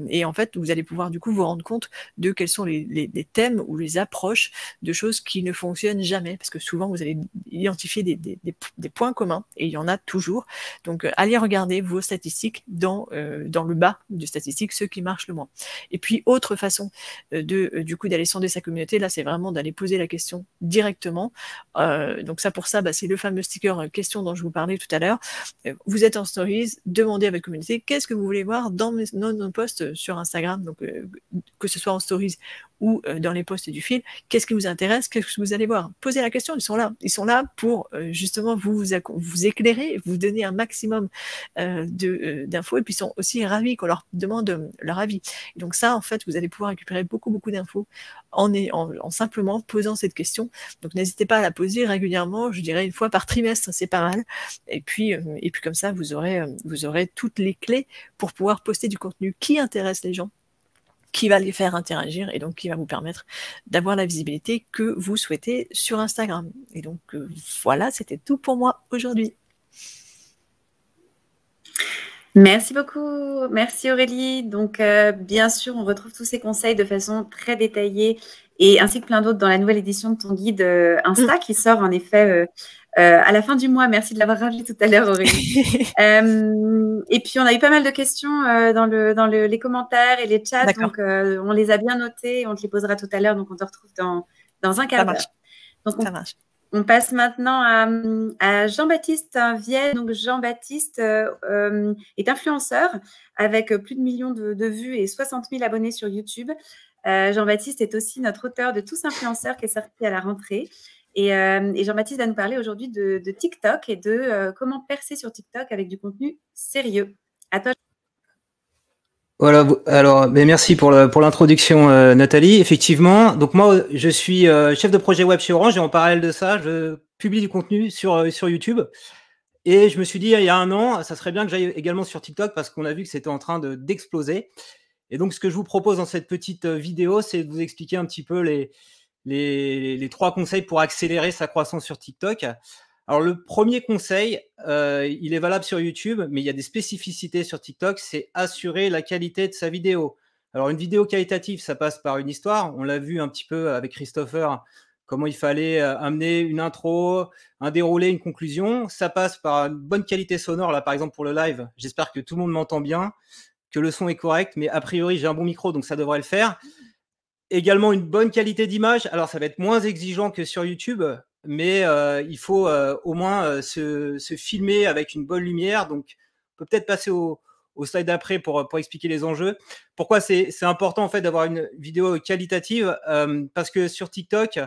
et en fait, vous allez pouvoir du coup vous rendre compte de quels sont les thèmes ou les approches de choses qui ne fonctionnent jamais, parce que souvent, vous allez identifier des points communs, et il y en a toujours. Donc, allez regarder vos statistiques dans le bas des statistiques, ceux qui marchent le moins. Et puis, autre façon du coup d'aller sonder sa communauté, là, c'est vraiment d'aller poser la question directement. Donc ça, pour ça, c'est le fameux sticker question dont je vous parlais tout à l'heure. Vous êtes en stories, demandez à votre communauté qu'est-ce que vous voulez voir dans nos posts sur Instagram, donc que ce soit en stories ou dans les posts du fil, qu'est-ce qui vous intéresse, qu'est-ce que vous allez voir. Posez la question, ils sont là pour justement vous éclairer, vous donner un maximum d'infos, et puis ils sont aussi ravis qu'on leur demande leur avis. Et donc ça, en fait, vous allez pouvoir récupérer beaucoup d'infos en simplement posant cette question. Donc n'hésitez pas à la poser régulièrement, je dirais 1 fois par trimestre, c'est pas mal. Et puis comme ça, vous aurez toutes les clés pour pouvoir poster du contenu qui intéresse les gens, qui va les faire interagir et donc qui va vous permettre d'avoir la visibilité que vous souhaitez sur Instagram. Et donc voilà, c'était tout pour moi aujourd'hui. Merci beaucoup, merci Aurélie. Donc bien sûr, on retrouve tous ces conseils de façon très détaillée et ainsi que plein d'autres dans la nouvelle édition de ton guide Insta qui sort en effet à la fin du mois. Merci de l'avoir rappelé tout à l'heure, Aurélie. Et puis, on a eu pas mal de questions dans les commentaires et les chats. Donc, on les a bien notées et on te les posera tout à l'heure. Donc, on te retrouve dans un quart d'heure. Donc, ça marche. On passe maintenant à Jean-Baptiste Vienne. Donc, Jean-Baptiste est influenceur avec plus de millions de vues et 60 000 abonnés sur YouTube. Jean-Baptiste est aussi notre auteur de Tous Influenceurs qui est sorti à la rentrée. Et Jean-Baptiste va nous parler aujourd'hui de TikTok et de comment percer sur TikTok avec du contenu sérieux. À toi. Voilà, alors merci pour l'introduction Nathalie. Effectivement, donc moi je suis chef de projet web chez Orange et en parallèle de ça, je publie du contenu sur YouTube. Et je me suis dit il y a 1 an, ça serait bien que j'aille également sur TikTok parce qu'on a vu que c'était en train d'exploser. Et donc ce que je vous propose dans cette petite vidéo, c'est de vous expliquer un petit peu les 3 conseils pour accélérer sa croissance sur TikTok. Alors, le premier conseil, il est valable sur YouTube, mais il y a des spécificités sur TikTok, c'est assurer la qualité de sa vidéo. Alors, une vidéo qualitative, ça passe par une histoire. On l'a vu un petit peu avec Christopher, comment il fallait amener une intro, un déroulé, une conclusion. Ça passe par une bonne qualité sonore, là, par exemple, pour le live. J'espère que tout le monde m'entend bien, que le son est correct, mais a priori, j'ai un bon micro, donc ça devrait le faire. Également, une bonne qualité d'image. Alors, ça va être moins exigeant que sur YouTube, mais il faut au moins se filmer avec une bonne lumière. Donc, on peut peut-être passer au slide d'après pour expliquer les enjeux. Pourquoi c'est important en fait d'avoir une vidéo qualitative parce que sur TikTok,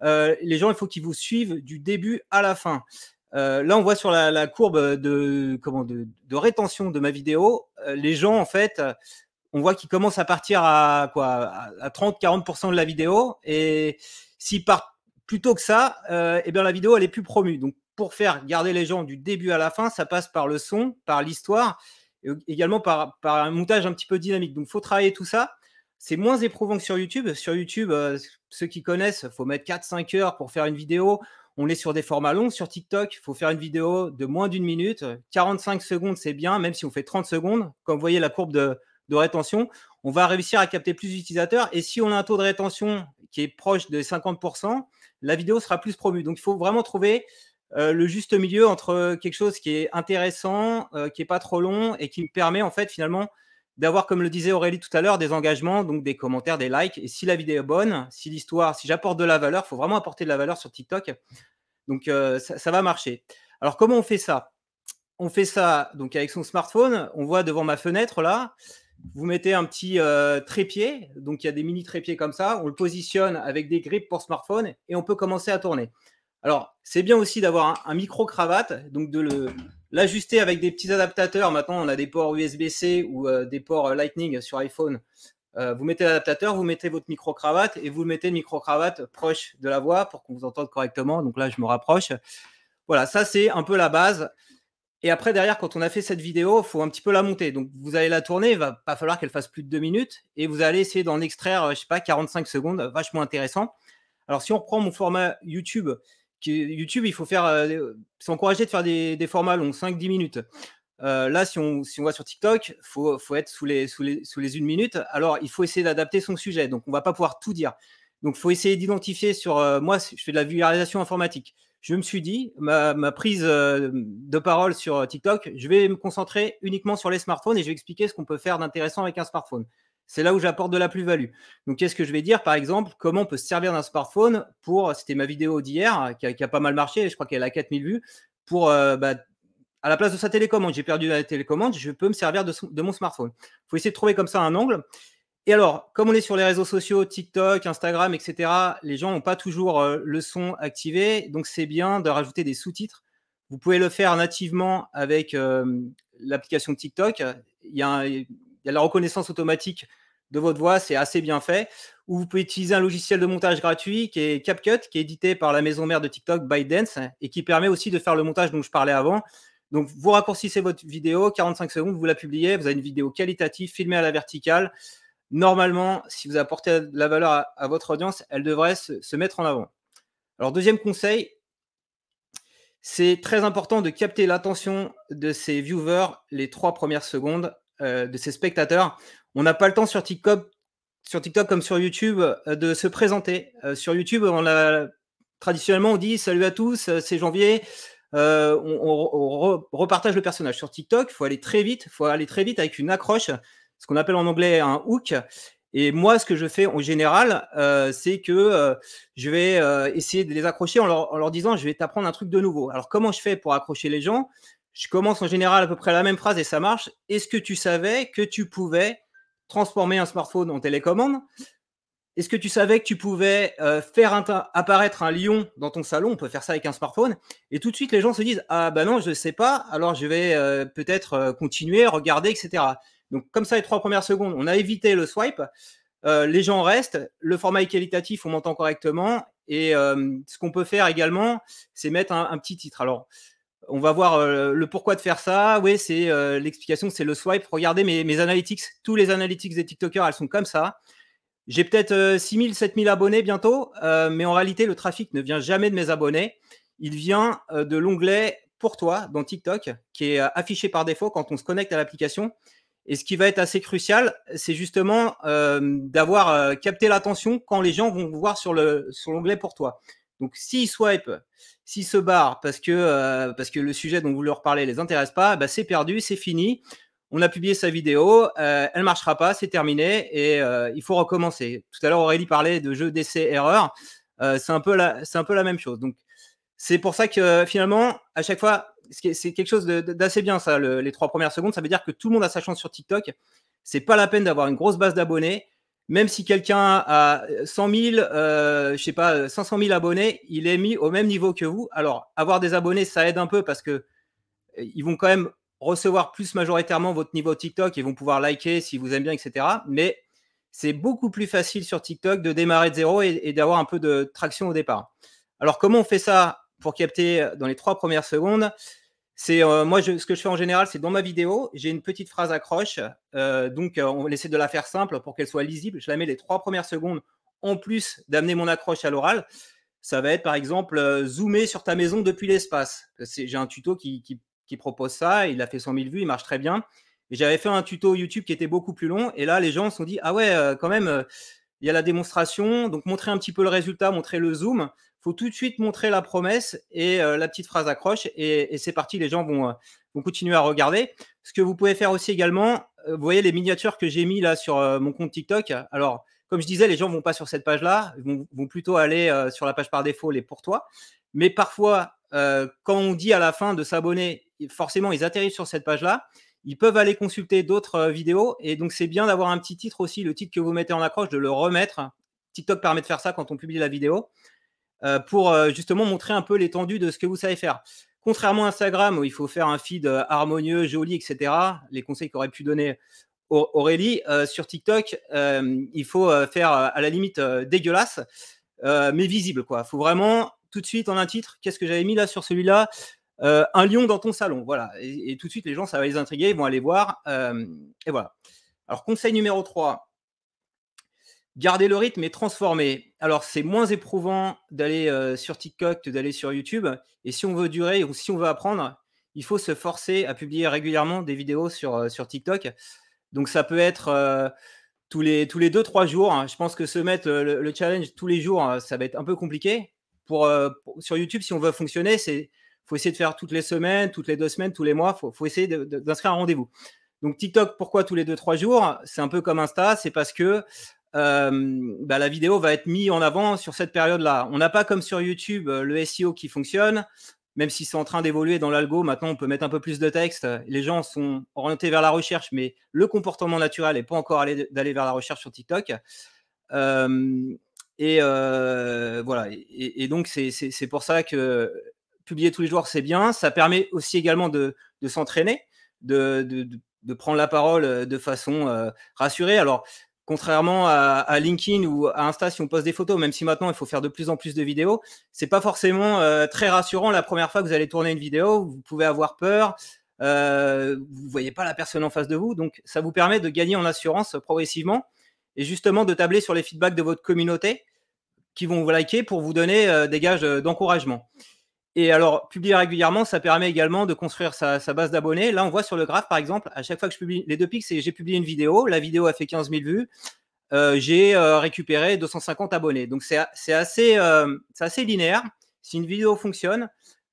les gens, il faut qu'ils vous suivent du début à la fin. Là, on voit sur la courbe de rétention de ma vidéo, les gens, en fait, on voit qu'ils commencent à partir à 30-40% de la vidéo. Et s'ils partent plus tôt que ça, eh bien, la vidéo, elle est plus promue. Donc, pour faire garder les gens du début à la fin, ça passe par le son, par l'histoire, et également par un montage un petit peu dynamique. Donc, il faut travailler tout ça. C'est moins éprouvant que sur YouTube. Sur YouTube, ceux qui connaissent, il faut mettre 4-5 heures pour faire une vidéo. On est sur des formats longs. Sur TikTok, il faut faire une vidéo de moins d'1 minute. 45 secondes, c'est bien, même si on fait 30 secondes. Comme vous voyez la courbe de rétention, on va réussir à capter plus d'utilisateurs. Et si on a un taux de rétention qui est proche de 50%, la vidéo sera plus promue. Donc, il faut vraiment trouver le juste milieu entre quelque chose qui est intéressant, qui n'est pas trop long et qui me permet en fait finalement d'avoir, comme le disait Aurélie tout à l'heure, des engagements, donc des commentaires, des likes. Et si la vidéo est bonne, si j'apporte de la valeur, il faut vraiment apporter de la valeur sur TikTok. Donc, ça va marcher. Alors, comment on fait ça? On fait ça donc avec son smartphone. On voit devant ma fenêtre là, vous mettez un petit trépied. Donc, il y a des mini trépieds comme ça. On le positionne avec des grippes pour smartphone et on peut commencer à tourner. Alors, c'est bien aussi d'avoir un micro-cravate, donc de l'ajuster avec des petits adaptateurs. Maintenant, on a des ports USB-C ou des ports Lightning sur iPhone. Vous mettez l'adaptateur, vous mettez votre micro-cravate et vous mettez le micro-cravate proche de la voix pour qu'on vous entende correctement. Donc là, je me rapproche. Voilà, ça, c'est un peu la base. Et après, derrière, quand on a fait cette vidéo, il faut un petit peu la monter. Donc, vous allez la tourner, il ne va pas falloir qu'elle fasse plus de 2 minutes. Et vous allez essayer d'en extraire, je ne sais pas, 45 secondes, vachement intéressant. Alors, si on reprend mon format YouTube, YouTube, il faut faire, c'est encouragé de faire des formats longs, 5-10 minutes. Là, si on va sur TikTok, il faut être sous les 1 minute. Alors, il faut essayer d'adapter son sujet. Donc, on ne va pas pouvoir tout dire. Donc, il faut essayer d'identifier sur… moi, je fais de la vulgarisation informatique. Je me suis dit, ma prise de parole sur TikTok, je vais me concentrer uniquement sur les smartphones et je vais expliquer ce qu'on peut faire d'intéressant avec un smartphone. C'est là où j'apporte de la plus-value. Donc, qu'est-ce que je vais dire? Par exemple, comment on peut se servir d'un smartphone pour… C'était ma vidéo d'hier qui a pas mal marché. Je crois qu'elle a 4000 vues. Pour… à la place de sa télécommande, j'ai perdu la télécommande, je peux me servir de mon smartphone. Il faut essayer de trouver comme ça un angle. Et alors, comme on est sur les réseaux sociaux, TikTok, Instagram, etc., les gens n'ont pas toujours le son activé. Donc, c'est bien de rajouter des sous-titres. Vous pouvez le faire nativement avec l'application TikTok. Il y a la reconnaissance automatique de votre voix, c'est assez bien fait. Ou vous pouvez utiliser un logiciel de montage gratuit qui est CapCut, qui est édité par la maison mère de TikTok, ByteDance, et qui permet aussi de faire le montage dont je parlais avant. Donc, vous raccourcissez votre vidéo, 45 secondes, vous la publiez, vous avez une vidéo qualitative, filmée à la verticale. Normalement, si vous apportez de la valeur à votre audience, elle devrait se mettre en avant. Alors, deuxième conseil, c'est très important de capter l'attention de ses viewers les 3 premières secondes, de ses spectateurs. On n'a pas le temps sur TikTok comme sur YouTube de se présenter. Sur YouTube, traditionnellement, on dit « Salut à tous, c'est Janvier ». On repartage le personnage. Sur TikTok, il faut aller très vite. Il faut aller très vite avec une accroche, ce qu'on appelle en anglais un hook. Et moi, ce que je fais en général, c'est que je vais essayer de les accrocher en leur disant « Je vais t'apprendre un truc de nouveau ». Alors, comment je fais pour accrocher les gens? Je commence en général à peu près la même phrase et ça marche. Est-ce que tu savais que tu pouvais transformer un smartphone en télécommande? Est-ce que tu savais que tu pouvais faire apparaître un lion dans ton salon? On peut faire ça avec un smartphone. Et tout de suite, les gens se disent « Ah ben non, je ne sais pas, alors je vais peut-être continuer, regarder, etc. » Donc, comme ça, les 3 premières secondes, on a évité le swipe. Les gens restent. Le format est qualitatif, on m'entend correctement. Et ce qu'on peut faire également, c'est mettre un petit titre. Alors, on va voir le pourquoi de faire ça. Oui, c'est l'explication, c'est le swipe. Regardez mes analytics. Tous les analytics des TikTokers, elles sont comme ça. J'ai peut-être 6 000, 7 000 abonnés bientôt, mais en réalité, le trafic ne vient jamais de mes abonnés. Il vient de l'onglet « Pour toi » dans TikTok, qui est affiché par défaut quand on se connecte à l'application. Et ce qui va être assez crucial, c'est justement d'avoir capté l'attention quand les gens vont vous voir sur l'onglet « Pour toi ». Donc, s'ils swipe, s'ils se barrent parce que le sujet dont vous leur parlez ne les intéresse pas, bah, c'est perdu, c'est fini. On a publié sa vidéo, elle ne marchera pas, c'est terminé et il faut recommencer. Tout à l'heure, Aurélie parlait de jeu d'essai-erreur. C'est un peu la même chose. Donc, c'est pour ça que finalement, à chaque fois, c'est quelque chose d'assez bien, ça, les 3 premières secondes. Ça veut dire que tout le monde a sa chance sur TikTok. Ce n'est pas la peine d'avoir une grosse base d'abonnés. Même si quelqu'un a 100 000, je sais pas, 500 000 abonnés, il est mis au même niveau que vous. Alors, avoir des abonnés, ça aide un peu parce qu'ils vont quand même recevoir plus majoritairement votre niveau TikTok et vont pouvoir liker si vous aimez bien, etc. Mais c'est beaucoup plus facile sur TikTok de démarrer de zéro et d'avoir un peu de traction au départ. Alors, comment on fait ça pour capter dans les 3 premières secondes? C'est moi, ce que je fais en général, c'est dans ma vidéo, j'ai une petite phrase accroche. Donc, on va essayer de la faire simple pour qu'elle soit lisible. Je la mets les 3 premières secondes en plus d'amener mon accroche à l'oral. Ça va être, par exemple, zoomer sur ta maison depuis l'espace. J'ai un tuto qui propose ça. Il a fait 100 000 vues, il marche très bien. Et j'avais fait un tuto YouTube qui était beaucoup plus long. Et là, les gens se sont dit « Ah ouais, quand même, il y a la démonstration. » Donc, montrer un petit peu le résultat, montrer le zoom. Il faut tout de suite montrer la promesse et la petite phrase accroche et c'est parti, les gens vont continuer à regarder. Ce que vous pouvez faire aussi également, vous voyez les miniatures que j'ai mis là sur mon compte TikTok. Alors, comme je disais, les gens vont pas sur cette page-là, ils vont plutôt aller sur la page par défaut, les pour toi. Mais parfois, quand on dit à la fin de s'abonner, forcément, ils atterrissent sur cette page-là. Ils peuvent aller consulter d'autres vidéos. Et donc, c'est bien d'avoir un petit titre aussi, le titre que vous mettez en accroche, de le remettre. TikTok permet de faire ça quand on publie la vidéo pour justement montrer un peu l'étendue de ce que vous savez faire. Contrairement à Instagram, où il faut faire un feed harmonieux, joli, etc., les conseils qu'aurait pu donner Aurélie, sur TikTok, il faut faire à la limite dégueulasse, mais visible, quoi. Il faut vraiment tout de suite en un titre, qu'est-ce que j'avais mis là sur celui-là, un lion dans ton salon, voilà. Et tout de suite, les gens, ça va les intriguer, ils vont aller voir. Et voilà. Alors, conseil numéro 3, garder le rythme et transformer. Alors, c'est moins éprouvant d'aller sur TikTok que d'aller sur YouTube. Et si on veut durer ou si on veut apprendre, il faut se forcer à publier régulièrement des vidéos sur TikTok. Donc, ça peut être tous les 2-3 jours. Je pense que se mettre le challenge tous les jours, ça va être un peu compliqué. Sur YouTube, si on veut fonctionner, il faut essayer de faire toutes les semaines, toutes les 2 semaines, tous les mois. Il faut essayer d'inscrire un rendez-vous. Donc, TikTok, pourquoi tous les 2-3 jours? C'est un peu comme Insta. C'est parce que la vidéo va être mise en avant sur cette période-là. On n'a pas comme sur YouTube le SEO qui fonctionne, même si c'est en train d'évoluer dans l'algo. Maintenant, on peut mettre un peu plus de texte. Les gens sont orientés vers la recherche, mais le comportement naturel n'est pas encore d'aller vers la recherche sur TikTok. Voilà. Et donc, c'est pour ça que publier tous les jours, c'est bien. Ça permet aussi également de s'entraîner, de prendre la parole de façon rassurée. Alors, contrairement à LinkedIn ou à Insta, si on poste des photos, même si maintenant il faut faire de plus en plus de vidéos, c'est pas forcément très rassurant la première fois que vous allez tourner une vidéo. Vous pouvez avoir peur, vous voyez pas la personne en face de vous, donc ça vous permet de gagner en assurance progressivement et justement de tabler sur les feedbacks de votre communauté qui vont vous liker pour vous donner des gages d'encouragement. Et alors, publier régulièrement, ça permet également de construire sa base d'abonnés. Là, on voit sur le graphe, par exemple, à chaque fois que je publie les 2 pics, j'ai publié une vidéo. La vidéo a fait 15 000 vues. J'ai récupéré 250 abonnés. Donc, c'est assez linéaire. Si une vidéo fonctionne,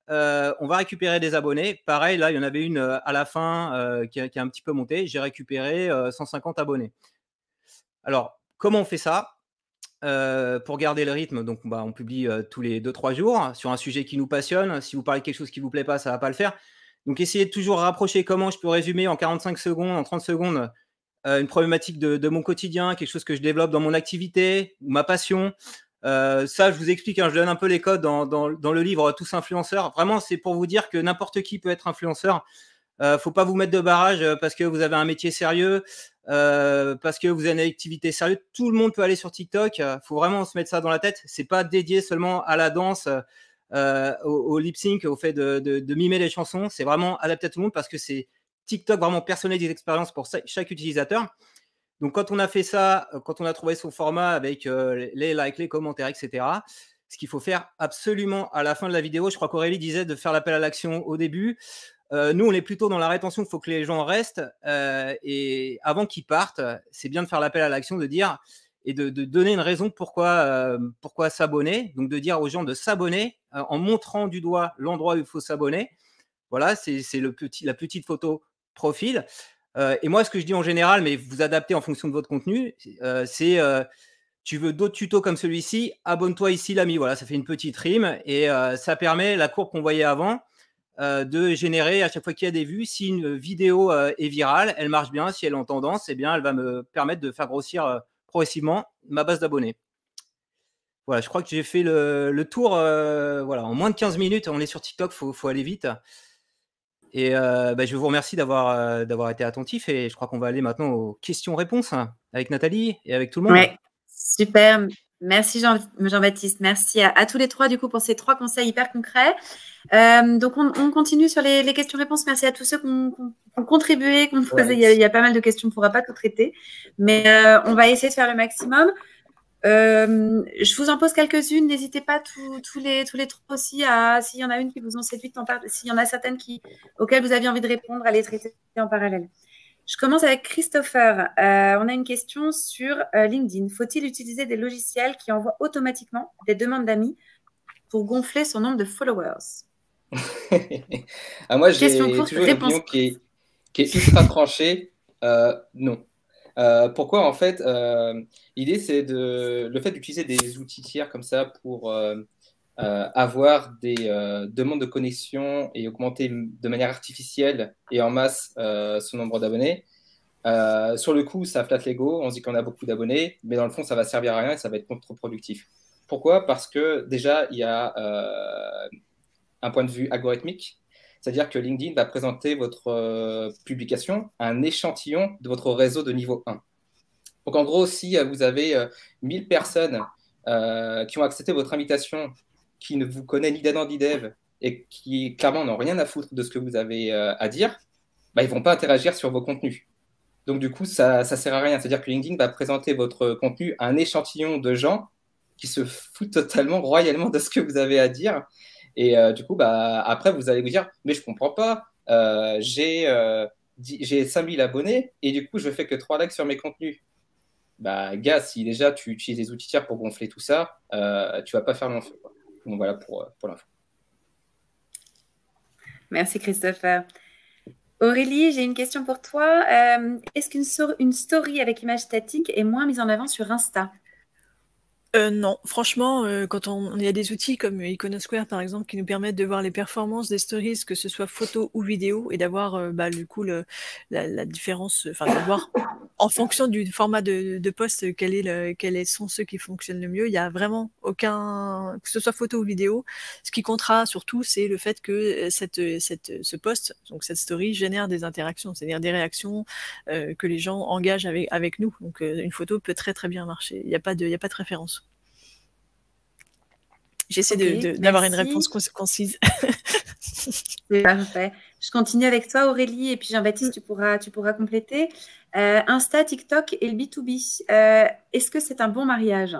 on va récupérer des abonnés. Pareil, là, il y en avait une à la fin qui a un petit peu monté. J'ai récupéré 150 abonnés. Alors, comment on fait ça ? Pour garder le rythme, donc on publie tous les 2-3 jours sur un sujet qui nous passionne. Si vous parlez de quelque chose qui ne vous plaît pas, ça ne va pas le faire. Donc, essayez de toujours rapprocher comment je peux résumer en 45 secondes, en 30 secondes, une problématique de mon quotidien, quelque chose que je développe dans mon activité ou ma passion. Ça, je vous explique, je donne un peu les codes dans le livre « Tous influenceurs ». Vraiment, c'est pour vous dire que n'importe qui peut être influenceur. Faut pas vous mettre de barrage parce que vous avez un métier sérieux, parce que vous avez une activité sérieuse. Tout le monde peut aller sur TikTok. Faut vraiment se mettre ça dans la tête. C'est pas dédié seulement à la danse, au lip sync, au fait de mimer les chansons. C'est vraiment adapté à tout le monde parce que c'est TikTok vraiment personnalise des expériences pour chaque utilisateur. Donc, quand on a fait ça, quand on a trouvé son format avec les likes, les commentaires, etc., ce qu'il faut faire absolument à la fin de la vidéo, je crois qu'Aurélie disait de faire l'appel à l'action au début. Nous, on est plutôt dans la rétention, il faut que les gens restent. Et avant qu'ils partent, c'est bien de faire l'appel à l'action, de dire et de donner une raison pourquoi s'abonner. Donc, de dire aux gens de s'abonner en montrant du doigt l'endroit où il faut s'abonner. Voilà, c'est la petite photo profil. Et moi, ce que je dis en général, mais vous adaptez en fonction de votre contenu, c'est tu veux d'autres tutos comme celui-ci, abonne-toi ici, l'ami. Voilà, ça fait une petite rime et ça permet la courbe qu'on voyait avant. De générer à chaque fois qu'il y a des vues. Si une vidéo est virale, elle marche bien. Si elle est en tendance, eh bien, elle va me permettre de faire grossir progressivement ma base d'abonnés. Voilà, je crois que j'ai fait le tour voilà, en moins de 15 minutes. On est sur TikTok, faut aller vite. Et je vous remercie d'avoir été attentif. Et je crois qu'on va aller maintenant aux questions-réponses avec Nathalie et avec tout le monde. Ouais, super. Merci Jean-Baptiste. Merci à tous les 3 du coup pour ces 3 conseils hyper concrets. Donc on continue sur les questions-réponses. Merci à tous ceux qui ont contribué, qui ont posé. Ouais. Il y a pas mal de questions, on ne pourra pas tout traiter, mais on va essayer de faire le maximum. Je vous en pose quelques-unes. N'hésitez pas tous les 3 aussi s'il y en a une qui vous ont séduite, s'il y en a certaines auxquelles vous aviez envie de répondre, à les traiter en parallèle. Je commence avec Christopher. On a une question sur LinkedIn. Faut-il utiliser des logiciels qui envoient automatiquement des demandes d'amis pour gonfler son nombre de followers? Moi, j'ai Question courte, toujours une réponse opinion qui est ultra tranchée. Non. Pourquoi, en fait, l'idée, c'est le fait d'utiliser des outils tiers comme ça pour avoir des demandes de connexion et augmenter de manière artificielle et en masse son nombre d'abonnés. Sur le coup, ça flatte l'ego, on se dit qu'on a beaucoup d'abonnés, mais dans le fond, ça va servir à rien et ça va être contre-productif. Pourquoi? Parce que déjà, il y a un point de vue algorithmique, c'est-à-dire que LinkedIn va présenter votre publication à un échantillon de votre réseau de niveau 1. Donc en gros, si vous avez 1000 personnes qui ont accepté votre invitation, qui ne vous connaissent ni d'Adam ni d'Ève et qui clairement n'ont rien à foutre de ce que vous avez à dire, ils ne vont pas interagir sur vos contenus. Donc du coup, ça ne sert à rien. C'est-à-dire que LinkedIn va présenter votre contenu à un échantillon de gens qui se foutent totalement, royalement de ce que vous avez à dire. Et du coup, après, vous allez vous dire, mais je ne comprends pas, j'ai 5000 abonnés et du coup, je ne fais que 3 likes sur mes contenus. Gars, si déjà tu utilises des outils tiers pour gonfler tout ça, tu ne vas pas faire long feu, quoi. Donc voilà pour l'info. Merci Christopher. Aurélie, j'ai une question pour toi. Est-ce qu'une story avec image statique est moins mise en avant sur Insta? Non, franchement, quand il y a des outils comme Iconosquare par exemple qui nous permettent de voir les performances des stories, que ce soit photo ou vidéo, et d'avoir du coup la différence, enfin de voir en fonction du format de post quels sont ceux qui fonctionnent le mieux. Il y a vraiment aucun, que ce soit photo ou vidéo. Ce qui comptera surtout, c'est le fait que ce post, donc cette story, génère des interactions, c'est-à-dire des réactions que les gens engagent avec nous. Donc une photo peut très très bien marcher. Il n'y a pas de référence. J'essaie d'avoir une réponse concise. C'est parfait. Je continue avec toi, Aurélie, et puis Jean-Baptiste, tu pourras compléter. Insta, TikTok et le B2B. Est-ce que c'est un bon mariage?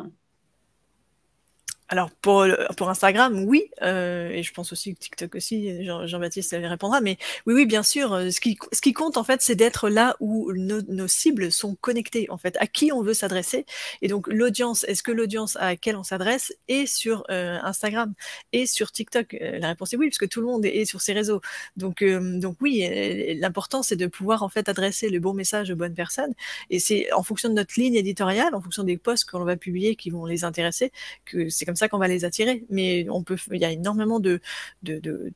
Alors pour Instagram, oui, et je pense aussi que TikTok aussi, Jean-Baptiste répondra, mais oui, bien sûr, ce qui compte en fait, c'est d'être là où nos cibles sont connectées, en fait, à qui on veut s'adresser, et donc l'audience, est-ce que l'audience à laquelle on s'adresse est sur Instagram et sur TikTok? La réponse est oui, puisque tout le monde est sur ces réseaux, donc oui, l'important c'est de pouvoir en fait adresser le bon message aux bonnes personnes, et c'est en fonction de notre ligne éditoriale, en fonction des posts qu'on va publier qui vont les intéresser, que c'est comme ça qu'on va les attirer. Mais il y a énormément de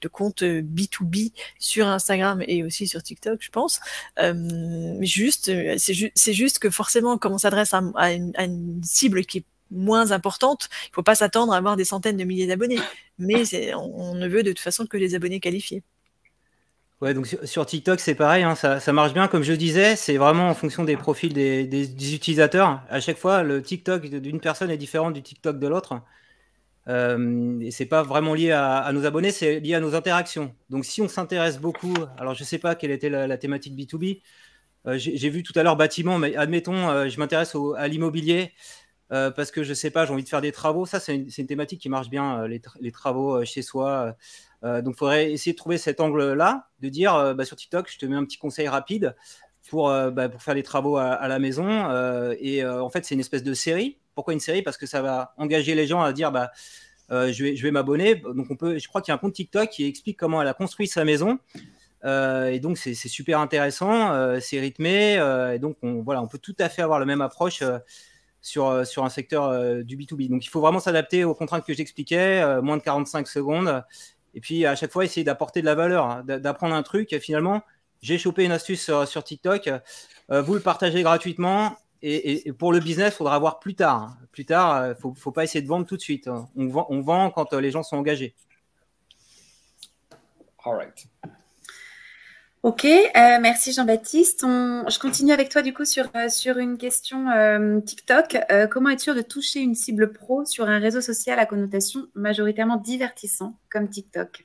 comptes B2B sur Instagram et aussi sur TikTok, je pense. C'est juste que forcément, comme on s'adresse à une cible qui est moins importante, il ne faut pas s'attendre à avoir des centaines de milliers d'abonnés. Mais on ne veut de toute façon que les abonnés qualifiés. Ouais, donc sur TikTok, c'est pareil, hein, ça marche bien. Comme je disais, c'est vraiment en fonction des profils des utilisateurs. À chaque fois, le TikTok d'une personne est différent du TikTok de l'autre. Et c'est pas vraiment lié à nos abonnés, c'est lié à nos interactions. Donc si on s'intéresse beaucoup, alors je sais pas quelle était la thématique B2B, j'ai vu tout à l'heure bâtiment, mais admettons, je m'intéresse à l'immobilier parce que je sais pas, j'ai envie de faire des travaux. Ça, c'est une thématique qui marche bien, les travaux chez soi. Donc il faudrait essayer de trouver cet angle-là, de dire sur TikTok, je te mets un petit conseil rapide pour faire les travaux à la maison. En fait, c'est une espèce de série. Pourquoi une série? Parce que ça va engager les gens à dire je vais m'abonner. Donc je crois qu'il y a un compte TikTok qui explique comment elle a construit sa maison. Et donc c'est super intéressant, c'est rythmé. Et donc on peut tout à fait avoir la même approche sur un secteur du B2B. Donc il faut vraiment s'adapter aux contraintes que j'expliquais, moins de 45 secondes. Et puis à chaque fois essayer d'apporter de la valeur, hein, d'apprendre un truc. Et finalement, j'ai chopé une astuce sur TikTok. Vous le partagez gratuitement. Et pour le business, il faudra voir plus tard. Plus tard, faut pas essayer de vendre tout de suite. On vend quand les gens sont engagés. All right. Ok, merci Jean-Baptiste. Je continue avec toi du coup sur une question TikTok. Comment être sûr de toucher une cible pro sur un réseau social à connotation majoritairement divertissant comme TikTok?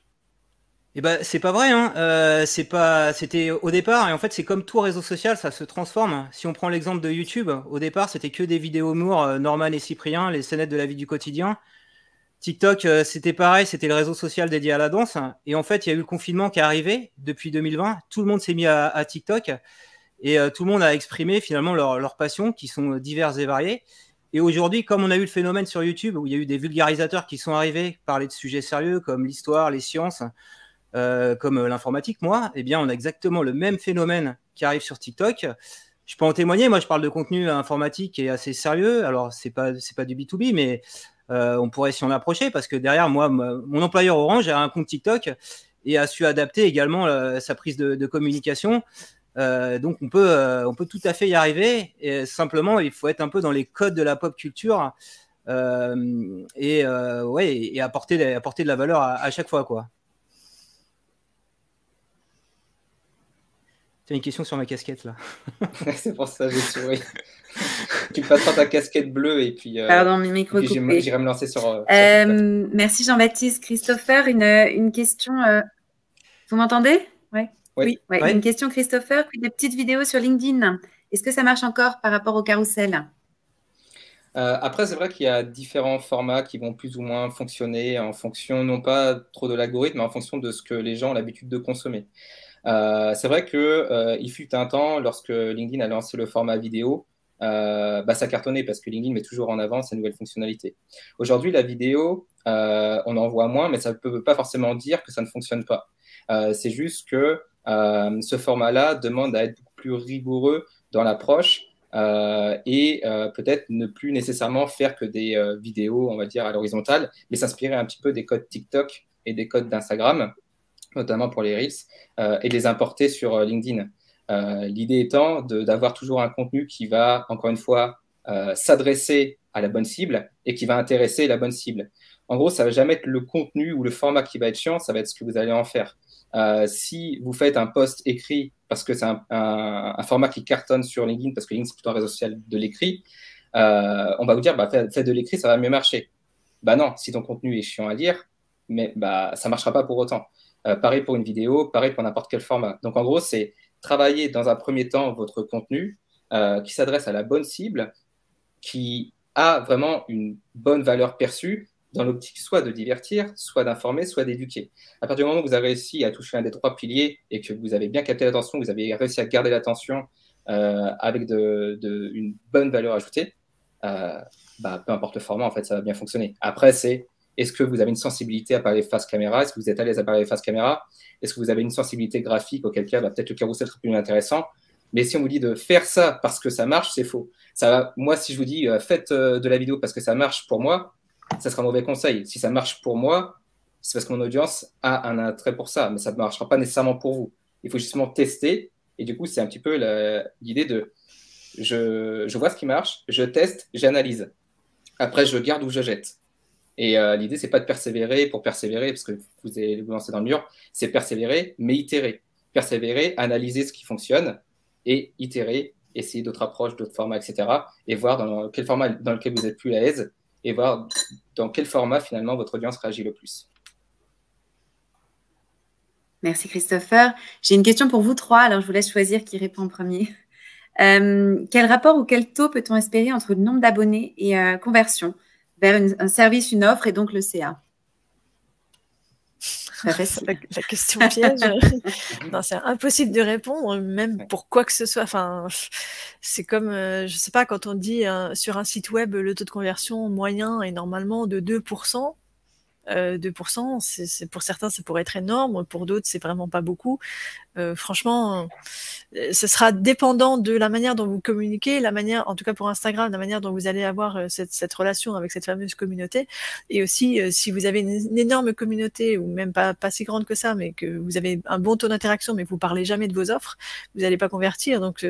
Eh c'est pas vrai, hein. C'était au départ, et en fait, c'est comme tout réseau social, ça se transforme. Si on prend l'exemple de YouTube, au départ, c'était que des vidéos humour, Norman et Cyprien, les scénettes de la vie du quotidien. TikTok, c'était pareil, c'était le réseau social dédié à la danse. Et en fait, il y a eu le confinement qui est arrivé depuis 2020. Tout le monde s'est mis à TikTok et tout le monde a exprimé finalement leurs passions qui sont diverses et variées. Et aujourd'hui, comme on a eu le phénomène sur YouTube, où il y a eu des vulgarisateurs qui sont arrivés, parler de sujets sérieux comme l'histoire, les sciences, comme l'informatique, moi, eh bien, on a exactement le même phénomène qui arrive sur TikTok. Je peux en témoigner. Moi, je parle de contenu informatique qui est assez sérieux. Alors, c'est pas du B2B, mais on pourrait s'y en approcher parce que derrière, moi, mon employeur Orange a un compte TikTok et a su adapter également sa prise de communication. Donc, on peut tout à fait y arriver. Et simplement, il faut être un peu dans les codes de la pop culture et apporter de la valeur à chaque fois, quoi. Tu as une question sur ma casquette, là. C'est pour ça que j'ai souri. Tu passeras ta casquette bleue et puis, Pardon, mes micros coupés. J'irai me lancer sur merci Jean-Baptiste. Christopher, une question. Vous m'entendez? Oui. Ouais, une question, Christopher. Des petites vidéos sur LinkedIn. Est-ce que ça marche encore par rapport au carrousel? Après, c'est vrai qu'il y a différents formats qui vont plus ou moins fonctionner en fonction, non pas trop de l'algorithme, mais en fonction de ce que les gens ont l'habitude de consommer. C'est vrai qu'il fut un temps, lorsque LinkedIn a lancé le format vidéo, ça cartonnait parce que LinkedIn met toujours en avant ses nouvelles fonctionnalités. Aujourd'hui, la vidéo, on en voit moins, mais ça ne peut pas forcément dire que ça ne fonctionne pas. C'est juste que ce format-là demande à être beaucoup plus rigoureux dans l'approche et peut-être ne plus nécessairement faire que des vidéos, on va dire, à l'horizontale, mais s'inspirer un petit peu des codes TikTok et des codes d'Instagram, notamment pour les Reels, et les importer sur LinkedIn. L'idée étant d'avoir toujours un contenu qui va, encore une fois, s'adresser à la bonne cible et qui va intéresser la bonne cible. En gros, ça ne va jamais être le contenu ou le format qui va être chiant, ça va être ce que vous allez en faire. Si vous faites un post écrit, parce que c'est un format qui cartonne sur LinkedIn, parce que LinkedIn, c'est plutôt un réseau social de l'écrit, on va vous dire, faites de l'écrit, ça va mieux marcher. Non, si ton contenu est chiant à lire, mais ça ne marchera pas pour autant. Pareil pour une vidéo, pareil pour n'importe quel format. Donc, en gros, c'est travailler dans un premier temps votre contenu qui s'adresse à la bonne cible, qui a vraiment une bonne valeur perçue dans l'optique soit de divertir, soit d'informer, soit d'éduquer. À partir du moment où vous avez réussi à toucher un des trois piliers et que vous avez bien capté l'attention, vous avez réussi à garder l'attention avec une bonne valeur ajoutée, peu importe le format, en fait, ça va bien fonctionner. Après, c'est est-ce que vous avez une sensibilité à parler face caméra? Est-ce que vous êtes à l'aise à parler face caméra? Est-ce que vous avez une sensibilité graphique auquel cas peut-être le carrousel sera plus intéressant? Mais si on vous dit de faire ça parce que ça marche, c'est faux. Moi, si je vous dis faites de la vidéo parce que ça marche pour moi, ça sera un mauvais conseil. Si ça marche pour moi, c'est parce que mon audience a un attrait pour ça, mais ça ne marchera pas nécessairement pour vous. Il faut justement tester. Et du coup, c'est un petit peu l'idée de je vois ce qui marche, je teste, j'analyse. Après, je garde ou je jette. Et l'idée, c'est pas de persévérer pour persévérer, parce que vous allez vous lancer dans le mur, c'est persévérer, mais itérer. Persévérer, analyser ce qui fonctionne, et itérer, essayer d'autres approches, d'autres formats, etc. Et voir dans quel format dans lequel vous êtes plus à l'aise, et voir dans quel format, finalement, votre audience réagit le plus. Merci, Christopher. J'ai une question pour vous trois, alors je vous laisse choisir qui répond en premier. Quel rapport ou quel taux peut-on espérer entre le nombre d'abonnés et conversion vers un service, une offre et donc le CA? La question piège. Non, c'est impossible de répondre, même pour quoi que ce soit. Enfin, c'est comme, je sais pas, quand on dit sur un site web, le taux de conversion moyen est normalement de 2%. 2%, c'est pour certains, ça pourrait être énorme, pour d'autres, c'est vraiment pas beaucoup. Franchement, ce sera dépendant de la manière dont vous communiquez, la manière, en tout cas pour Instagram, la manière dont vous allez avoir cette relation avec cette fameuse communauté. Et aussi, si vous avez une énorme communauté, ou même pas si grande que ça, mais que vous avez un bon taux d'interaction, mais que vous parlez jamais de vos offres, vous n'allez pas convertir. Donc,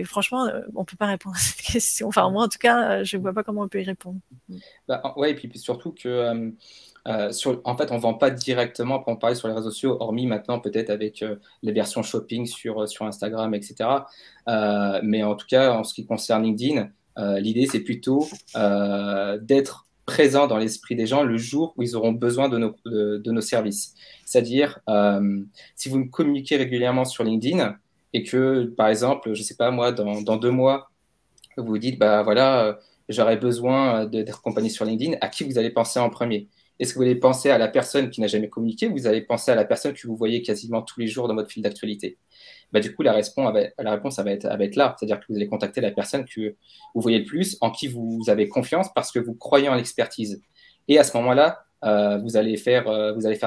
franchement, on peut pas répondre à cette question. Enfin, moi, en tout cas, je vois pas comment on peut y répondre. Ouais, et puis surtout que en fait, on ne vend pas directement, pour en parler sur les réseaux sociaux, hormis maintenant peut-être avec les versions shopping sur Instagram, etc. Mais en tout cas, en ce qui concerne LinkedIn, l'idée, c'est plutôt d'être présent dans l'esprit des gens le jour où ils auront besoin de nos services. C'est-à-dire, si vous me communiquez régulièrement sur LinkedIn et que, par exemple, je ne sais pas, moi, dans 2 mois, vous vous dites, voilà, j'aurais besoin d'être accompagné sur LinkedIn, à qui vous allez penser en premier? Est-ce que vous allez penser à la personne qui n'a jamais communiqué ou vous allez penser à la personne que vous voyez quasiment tous les jours dans votre fil d'actualité? bah, du coup, la réponse elle va être là. C'est-à-dire que vous allez contacter la personne que vous voyez le plus, en qui vous avez confiance parce que vous croyez en l'expertise. Et à ce moment-là, vous allez faire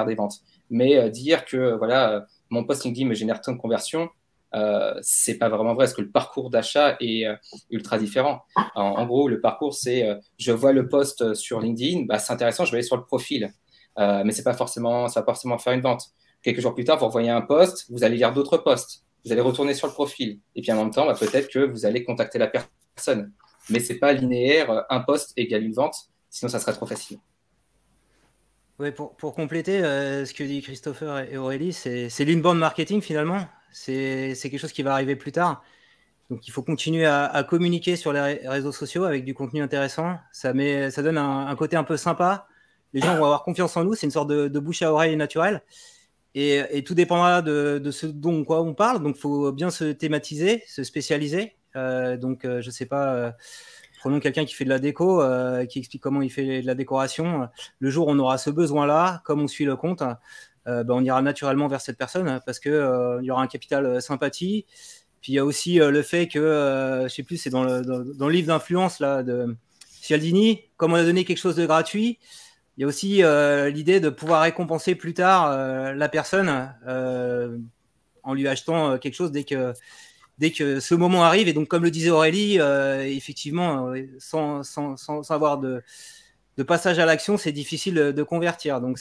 des ventes. Mais dire que voilà, mon post LinkedIn me génère tant de conversions, c'est pas vraiment vrai, parce que le parcours d'achat est ultra différent. En gros, le parcours, c'est je vois le post sur LinkedIn, bah, c'est intéressant, je vais aller sur le profil. Mais ça va pas forcément faire une vente. Quelques jours plus tard, vous envoyez un post, vous allez lire d'autres posts, vous allez retourner sur le profil. Et puis en même temps, bah, peut-être que vous allez contacter la personne. Mais c'est pas linéaire, un post égale une vente, sinon ça serait trop facile. Ouais, pour compléter ce que dit Christopher et Aurélie, c'est l'inbound marketing finalement. C'est quelque chose qui va arriver plus tard. Donc il faut continuer à communiquer sur les réseaux sociaux avec du contenu intéressant. Ça donne un côté un peu sympa. Les gens vont avoir confiance en nous. C'est une sorte de bouche à oreille naturelle. Et tout dépendra de ce dont quoi on parle. Donc il faut bien se thématiser, se spécialiser. Je sais pas. Prenons quelqu'un qui fait de la déco, qui explique comment il fait de la décoration. Le jour où on aura ce besoin-là, comme on suit le compte, on ira naturellement vers cette personne parce qu'il y aura un capital sympathie. Puis il y a aussi le fait que, je ne sais plus, c'est dans le livre d'influence là, de Cialdini, comme on a donné quelque chose de gratuit, il y a aussi l'idée de pouvoir récompenser plus tard la personne en lui achetant quelque chose dès que ce moment arrive. Et donc, comme le disait Aurélie, effectivement, sans avoir de passage à l'action, c'est difficile de convertir. Donc,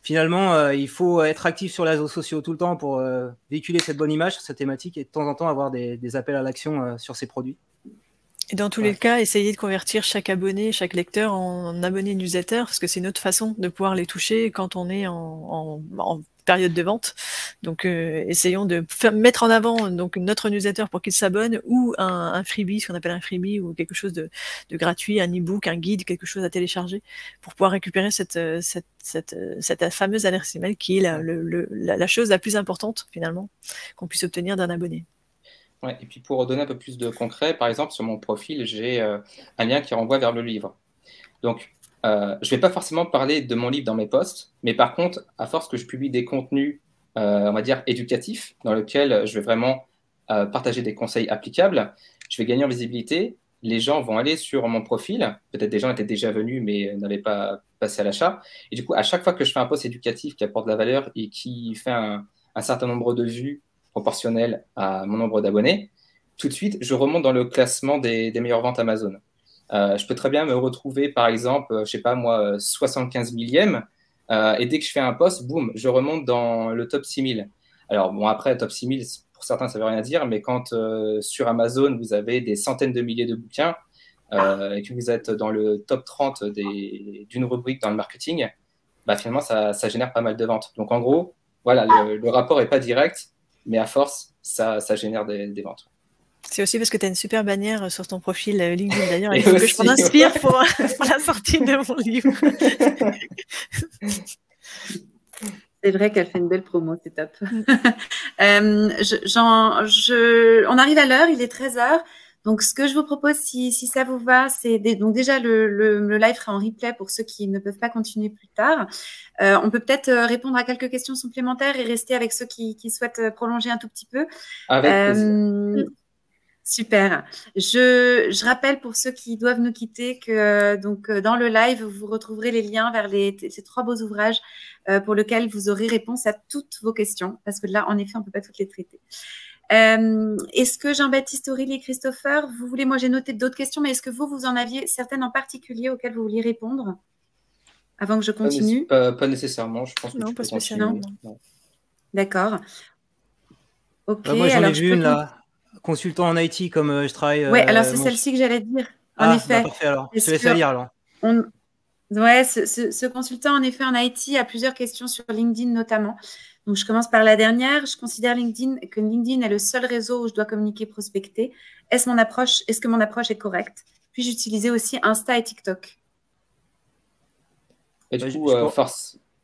finalement, il faut être actif sur les réseaux sociaux tout le temps pour véhiculer cette bonne image sur cette thématique et de temps en temps avoir des appels à l'action sur ces produits. Et dans tous les cas, essayer de convertir chaque abonné, chaque lecteur en abonné newsletter, parce que c'est une autre façon de pouvoir les toucher quand on est en période de vente. Donc, essayons de mettre en avant donc notre newsletter pour qu'ils s'abonnent, ou un freebie, ce qu'on appelle un freebie, ou quelque chose de gratuit, un e-book, un guide, quelque chose à télécharger, pour pouvoir récupérer cette fameuse adresse email qui est la chose la plus importante, finalement, qu'on puisse obtenir d'un abonné. Ouais, et puis pour donner un peu plus de concret, par exemple, sur mon profil, j'ai un lien qui renvoie vers le livre. Donc, je ne vais pas forcément parler de mon livre dans mes posts, mais par contre, à force que je publie des contenus, on va dire, éducatifs, dans lesquels je vais vraiment partager des conseils applicables, je vais gagner en visibilité. Les gens vont aller sur mon profil. Peut-être des gens étaient déjà venus, mais n'avaient pas passé à l'achat. Et du coup, à chaque fois que je fais un post éducatif qui apporte de la valeur et qui fait un certain nombre de vues proportionnel à mon nombre d'abonnés, tout de suite, je remonte dans le classement des meilleures ventes Amazon. Je peux très bien me retrouver, par exemple, je sais pas moi, 75 millième, et dès que je fais un post, boum, je remonte dans le top 6000. Alors, bon, après, top 6000, pour certains, ça veut rien dire, mais quand sur Amazon, vous avez des centaines de milliers de bouquins, et que vous êtes dans le top 30 d'une rubrique dans le marketing, bah, finalement, ça génère pas mal de ventes. Donc, en gros, voilà, le rapport n'est pas direct, mais à force, ça génère des ventes. C'est aussi parce que tu as une super bannière sur ton profil LinkedIn d'ailleurs. Il faut que je m'en inspire pour la sortie de mon livre. C'est vrai qu'elle fait une belle promo, c'est top. On arrive à l'heure, il est 13h. Donc, ce que je vous propose, si ça vous va, c'est donc déjà le live sera en replay pour ceux qui ne peuvent pas continuer plus tard. On peut peut-être répondre à quelques questions supplémentaires et rester avec ceux qui souhaitent prolonger un tout petit peu. Avec plaisir. Super. Je rappelle pour ceux qui doivent nous quitter que dans le live, vous retrouverez les liens vers ces 3 beaux ouvrages pour lesquels vous aurez réponse à toutes vos questions, parce que là, en effet, on ne peut pas toutes les traiter. Est-ce que Jean-Baptiste, Aurélie et Christopher, vous voulez, moi j'ai noté d'autres questions, mais est-ce que vous en aviez certaines en particulier auxquelles vous vouliez répondre avant que je continue? Pas nécessairement, je pense que non, pas spécialement. D'accord. Ok. Moi j'en ai vu une là, consultant en IT comme je travaille. Oui, alors c'est celle-ci que j'allais dire. En effet. Bah parfait alors. Je te laisse la lire alors. Ouais, ce consultant en effet en IT a plusieurs questions sur LinkedIn notamment. Donc, je commence par la dernière. Je considère que LinkedIn est le seul réseau où je dois communiquer, prospecter. Est-ce que mon approche est correcte? Puis, j'utilisais aussi Insta et TikTok. Et du coup,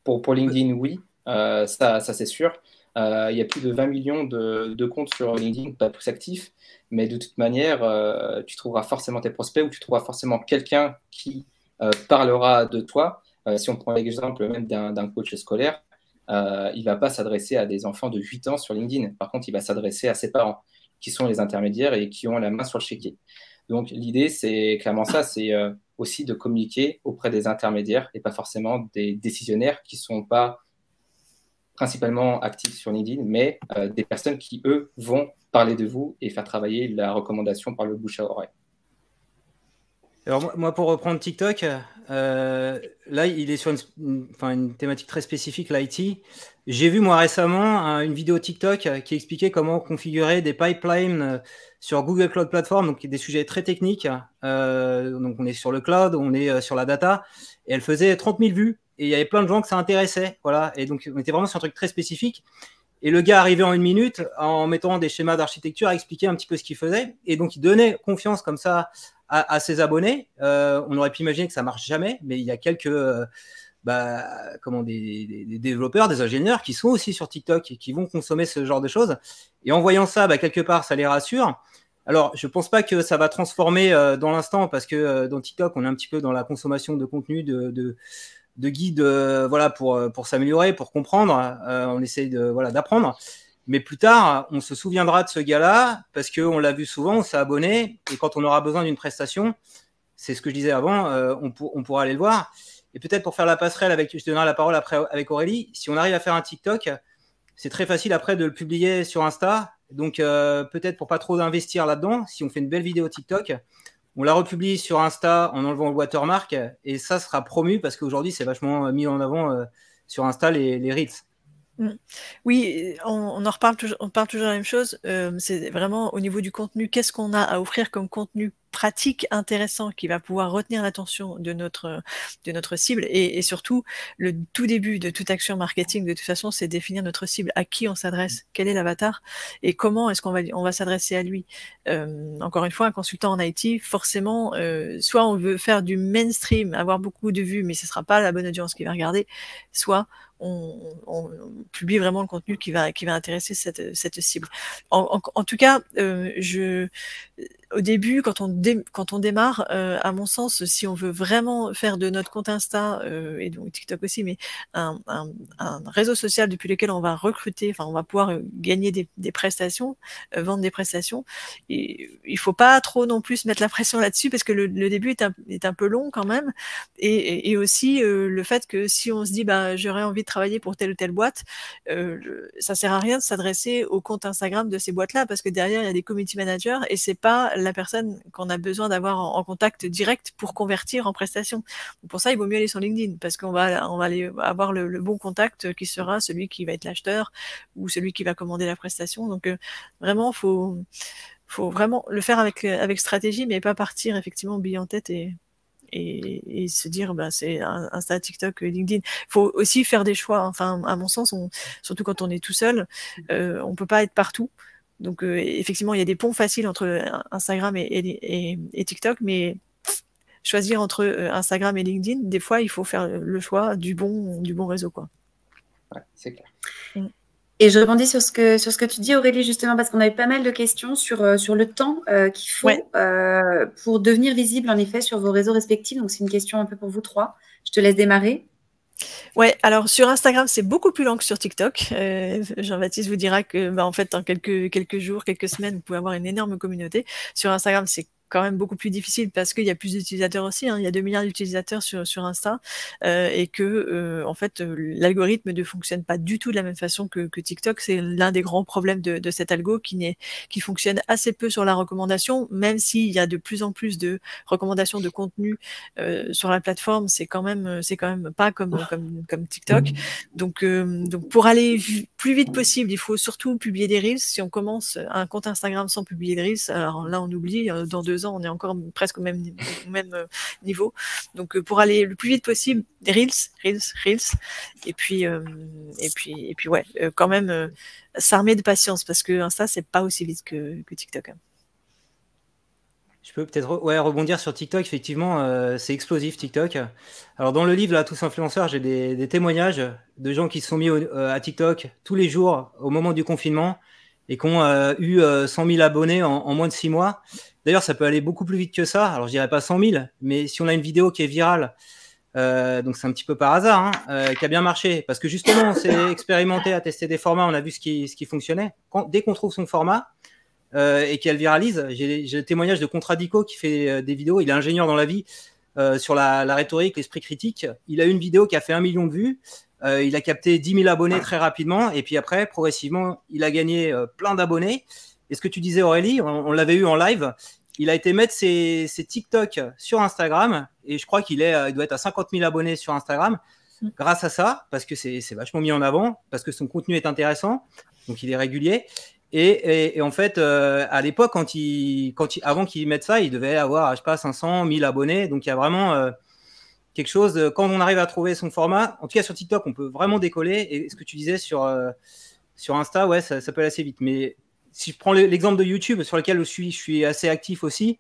pour LinkedIn, oui, ça c'est sûr. Il y a plus de 20 millions de comptes sur LinkedIn, pas plus actifs. Mais de toute manière, tu trouveras forcément tes prospects ou tu trouveras forcément quelqu'un qui parlera de toi. Si on prend l'exemple même d'un coach scolaire, il ne va pas s'adresser à des enfants de 8 ans sur LinkedIn. Par contre, il va s'adresser à ses parents, qui sont les intermédiaires et qui ont la main sur le chéquier. Donc, l'idée, c'est clairement ça, c'est aussi de communiquer auprès des intermédiaires et pas forcément des décisionnaires qui ne sont pas principalement actifs sur LinkedIn, mais des personnes qui, eux, vont parler de vous et faire travailler la recommandation par le bouche à oreille. Alors moi, pour reprendre TikTok, là, il est sur une thématique très spécifique, l'IT. J'ai vu, moi, récemment, une vidéo TikTok qui expliquait comment configurer des pipelines sur Google Cloud Platform, donc des sujets très techniques. Donc, on est sur le cloud, on est sur la data, et elle faisait 30 000 vues, et il y avait plein de gens que ça intéressait. Voilà. Et donc, on était vraiment sur un truc très spécifique. Et le gars arrivait en 1 minute, en mettant des schémas d'architecture, à expliquer un petit peu ce qu'il faisait. Et donc, il donnait confiance comme ça à ses abonnés. On aurait pu imaginer que ça marche jamais, mais il y a quelques des développeurs, des ingénieurs qui sont aussi sur TikTok et qui vont consommer ce genre de choses. Et en voyant ça, quelque part, ça les rassure. Alors, je ne pense pas que ça va transformer dans l'instant, parce que dans TikTok, on est un petit peu dans la consommation de contenu, de guides pour s'améliorer, pour comprendre. On essaye d'apprendre. Mais plus tard, on se souviendra de ce gars-là parce qu'on l'a vu souvent, on s'est abonné. Et quand on aura besoin d'une prestation, c'est ce que je disais avant, on pourra aller le voir. Et peut-être pour faire la passerelle, je donnerai la parole après avec Aurélie, si on arrive à faire un TikTok, c'est très facile après de le publier sur Insta. Donc peut-être pour pas trop investir là-dedans, si on fait une belle vidéo TikTok, on la republie sur Insta en enlevant le watermark. Et ça sera promu parce qu'aujourd'hui, c'est vachement mis en avant sur Insta les Reels. Oui, on en reparle toujours, on parle toujours de la même chose. C'est vraiment au niveau du contenu, qu'est-ce qu'on a à offrir comme contenu pratique, intéressant, qui va pouvoir retenir l'attention de notre cible. Et surtout, le tout début de toute action marketing, de toute façon, c'est définir notre cible, à qui on s'adresse, quel est l'avatar, et comment est-ce qu'on va s'adresser à lui. Encore une fois, un consultant en IT, forcément, soit on veut faire du mainstream, avoir beaucoup de vues, mais ce ne sera pas la bonne audience qui va regarder, soit on publie vraiment le contenu qui va intéresser cette cible. En tout cas, au début, quand on démarre, à mon sens, si on veut vraiment faire de notre compte Insta, et donc TikTok aussi, mais un réseau social depuis lequel on va recruter, on va pouvoir gagner des prestations, vendre des prestations, et il faut pas trop non plus mettre la pression là-dessus, parce que le début est un peu long quand même, et aussi le fait que si on se dit j'aurais envie de travailler pour telle ou telle boîte, ça sert à rien de s'adresser au compte Instagram de ces boîtes-là, parce que derrière il y a des community managers et c'est pas la personne qu'on a besoin d'avoir en contact direct pour convertir en prestation. Donc pour ça, il vaut mieux aller sur LinkedIn, parce qu'on va aller avoir le bon contact qui sera celui qui va être l'acheteur ou celui qui va commander la prestation. Donc vraiment, faut vraiment le faire avec stratégie, mais pas partir effectivement bille en tête et se dire c'est Insta, TikTok, LinkedIn. Il faut aussi faire des choix. Enfin, à mon sens, surtout quand on est tout seul, on peut pas être partout. Donc effectivement, il y a des ponts faciles entre Instagram et TikTok, mais choisir entre Instagram et LinkedIn, des fois, il faut faire le choix du bon réseau, quoi. Ouais, c'est clair. Et je rebondis sur ce que tu dis, Aurélie, justement, parce qu'on a eu pas mal de questions sur le temps qu'il faut pour devenir visible, en effet, sur vos réseaux respectifs. Donc, c'est une question un peu pour vous trois. Je te laisse démarrer. Ouais, alors sur Instagram, c'est beaucoup plus lent que sur TikTok. Jean-Baptiste vous dira que, en fait, en quelques jours, quelques semaines, vous pouvez avoir une énorme communauté. Sur Instagram, c'est quand même beaucoup plus difficile parce qu'il y a plus d'utilisateurs aussi. Il y a 2 milliards d'utilisateurs sur Insta et que en fait l'algorithme ne fonctionne pas du tout de la même façon que TikTok. C'est l'un des grands problèmes de cet algo qui fonctionne assez peu sur la recommandation, même s'il y a de plus en plus de recommandations de contenu sur la plateforme. C'est quand même pas comme TikTok. Donc pour aller plus vite possible, il faut surtout publier des reels. Si on commence un compte Instagram sans publier de reels, alors là on oublie. Dans 2 ans, on est encore presque au même niveau. Donc, pour aller le plus vite possible, des reels, et puis ouais, quand même s'armer de patience, parce que Insta, c'est pas aussi vite que TikTok. Je peux peut-être rebondir sur TikTok. Effectivement, c'est explosif TikTok. Alors dans le livre là, Tous influenceurs, j'ai des témoignages de gens qui se sont mis à TikTok tous les jours au moment du confinement et qui ont eu 100 000 abonnés en moins de 6 mois. D'ailleurs, ça peut aller beaucoup plus vite que ça. Alors, je dirais pas 100 000, mais si on a une vidéo qui est virale Donc c'est un petit peu par hasard, hein, qui a bien marché. Parce que justement, on s'est expérimenté à tester des formats, on a vu ce qui fonctionnait. Dès qu'on trouve son format et qu'elle viralise, j'ai le témoignage de Contradico qui fait des vidéos, il est ingénieur dans la vie, sur la rhétorique, l'esprit critique. Il a une vidéo qui a fait 1 million de vues. Il a capté 10 000 abonnés très rapidement. Et puis après, progressivement, il a gagné plein d'abonnés. Et ce que tu disais, Aurélie, on l'avait eu en live. Il a été mettre ses TikTok sur Instagram. Et je crois il doit être à 50 000 abonnés sur Instagram grâce à ça, parce que c'est vachement mis en avant, parce que son contenu est intéressant. Donc, il est régulier. Et en fait, à l'époque, avant qu'il mette ça, il devait avoir, je sais pas, 500, 1000 abonnés. Donc, il y a vraiment quelque chose. Quand on arrive à trouver son format, en tout cas sur TikTok, on peut vraiment décoller. Et ce que tu disais sur Insta, ouais, ça peut aller assez vite. Mais si je prends l'exemple de YouTube, sur lequel je suis assez actif aussi,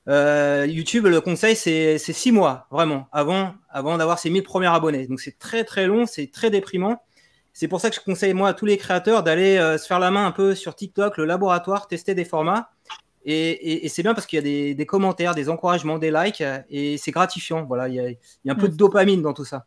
YouTube, le conseil, c'est 6 mois, vraiment, avant d'avoir ses 1000 premiers abonnés. Donc, c'est très, très long, c'est très déprimant. C'est pour ça que je conseille, moi, à tous les créateurs d'aller se faire la main un peu sur TikTok, le laboratoire, tester des formats. Et c'est bien parce qu'il y a des commentaires, des encouragements, des likes, et c'est gratifiant. Voilà, il y a un peu de dopamine dans tout ça.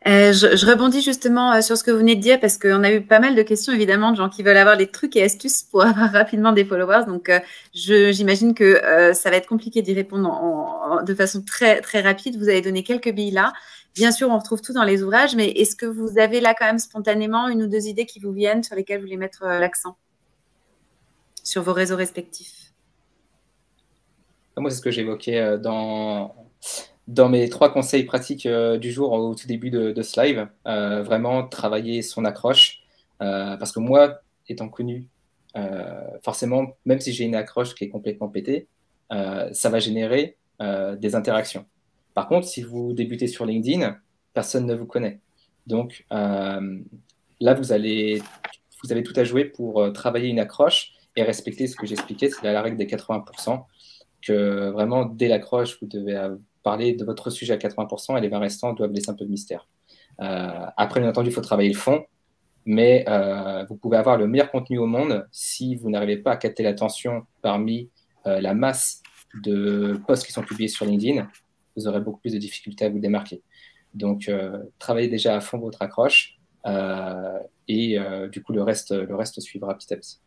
Je rebondis justement sur ce que vous venez de dire parce qu'on a eu pas mal de questions évidemment de gens qui veulent avoir des trucs et astuces pour avoir rapidement des followers. Donc, j'imagine que ça va être compliqué d'y répondre de façon très, très rapide. Vous avez donné quelques billes là. Bien sûr, on retrouve tout dans les ouvrages, mais est-ce que vous avez là quand même spontanément 1 ou 2 idées qui vous viennent sur lesquelles vous voulez mettre l'accent sur vos réseaux respectifs? Moi, c'est ce que j'évoquais dans mes 3 conseils pratiques du jour au tout début de ce live. Vraiment travailler son accroche. Parce que moi, étant connu, forcément, même si j'ai une accroche qui est complètement pétée, ça va générer des interactions. Par contre, si vous débutez sur LinkedIn, personne ne vous connaît. Donc là, vous avez tout à jouer pour travailler une accroche et respecter ce que j'expliquais, c'est la règle des 80%, que vraiment, dès l'accroche, vous devez parler de votre sujet à 80% et les 20 restants doivent laisser un peu de mystère. Après, bien entendu, il faut travailler le fond, mais vous pouvez avoir le meilleur contenu au monde si vous n'arrivez pas à capter l'attention parmi la masse de posts qui sont publiés sur LinkedIn. Vous aurez beaucoup plus de difficultés à vous démarquer. Donc, travaillez déjà à fond votre accroche et du coup, le reste suivra petit à petit.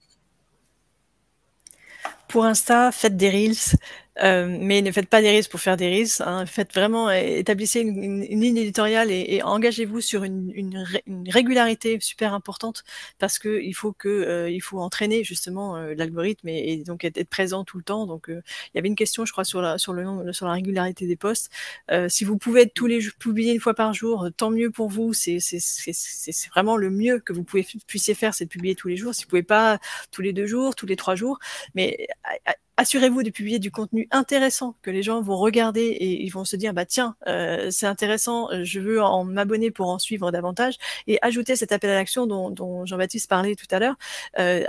Pour Insta, faites des Reels, mais ne faites pas des Reels pour faire des Reels. Hein. Faites vraiment, établissez une ligne éditoriale et engagez-vous sur une régularité super importante parce que il faut entraîner justement l'algorithme et donc être présent tout le temps. Donc, il y avait une question, je crois, sur la régularité des posts. Si vous pouvez être publier 1 fois par jour, tant mieux pour vous. C'est vraiment le mieux que vous puissiez faire, c'est de publier tous les jours. Si vous pouvez pas tous les 2 jours, tous les 3 jours, mais assurez-vous de publier du contenu intéressant que les gens vont regarder et ils vont se dire bah tiens c'est intéressant, je veux m'abonner pour en suivre davantage et ajouter cet appel à l'action dont Jean-Baptiste parlait tout à l'heure.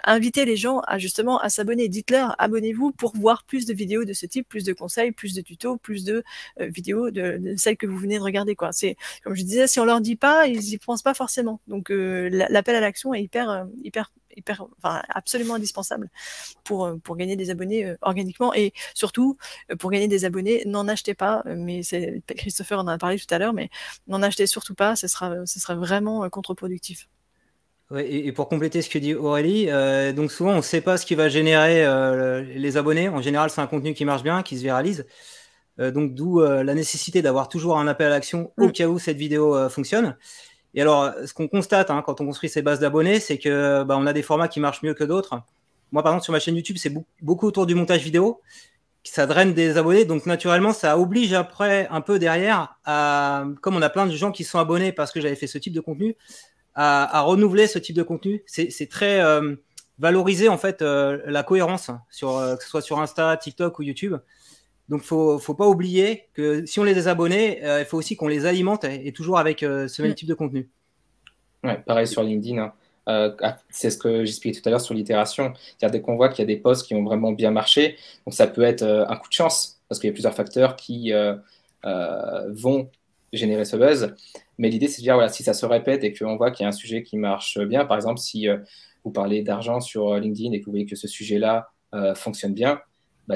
Invitez les gens à s'abonner, dites-leur abonnez-vous pour voir plus de vidéos de ce type, plus de conseils, plus de tutos, plus de vidéos de celles que vous venez de regarder quoi. C'est comme je disais, si on leur dit pas, ils y pensent pas forcément. Donc l'appel à l'action est absolument indispensable pour gagner des abonnés organiquement et surtout pour gagner des abonnés, n'en achetez pas, mais Christopher en a parlé tout à l'heure, mais n'en achetez surtout pas, ce sera vraiment contre-productif. Ouais, et pour compléter ce que dit Aurélie, donc souvent on ne sait pas ce qui va générer les abonnés. En général, c'est un contenu qui marche bien, qui se viralise. Donc d'où la nécessité d'avoir toujours un appel à l'action au cas où cette vidéo fonctionne. Et alors, ce qu'on constate quand on construit ces bases d'abonnés, c'est que on a des formats qui marchent mieux que d'autres. Moi, par exemple, sur ma chaîne YouTube, c'est beaucoup autour du montage vidéo. Ça draine des abonnés. Donc, naturellement, ça oblige après, un peu derrière, comme on a plein de gens qui sont abonnés parce que j'avais fait ce type de contenu, à renouveler ce type de contenu. C'est très valoriser, en fait, la cohérence, que ce soit sur Insta, TikTok ou YouTube. Donc, faut pas oublier que si on les a abonnés, il faut aussi qu'on les alimente et toujours avec ce même type de contenu. Ouais, pareil sur LinkedIn. C'est ce que j'expliquais tout à l'heure sur l'itération. C'est-à-dire dès qu'on voit qu'il y a des posts qui ont vraiment bien marché, donc ça peut être un coup de chance parce qu'il y a plusieurs facteurs qui vont générer ce buzz. Mais l'idée, c'est de dire, voilà, si ça se répète et qu'on voit qu'il y a un sujet qui marche bien, par exemple, si vous parlez d'argent sur LinkedIn et que vous voyez que ce sujet-là fonctionne bien,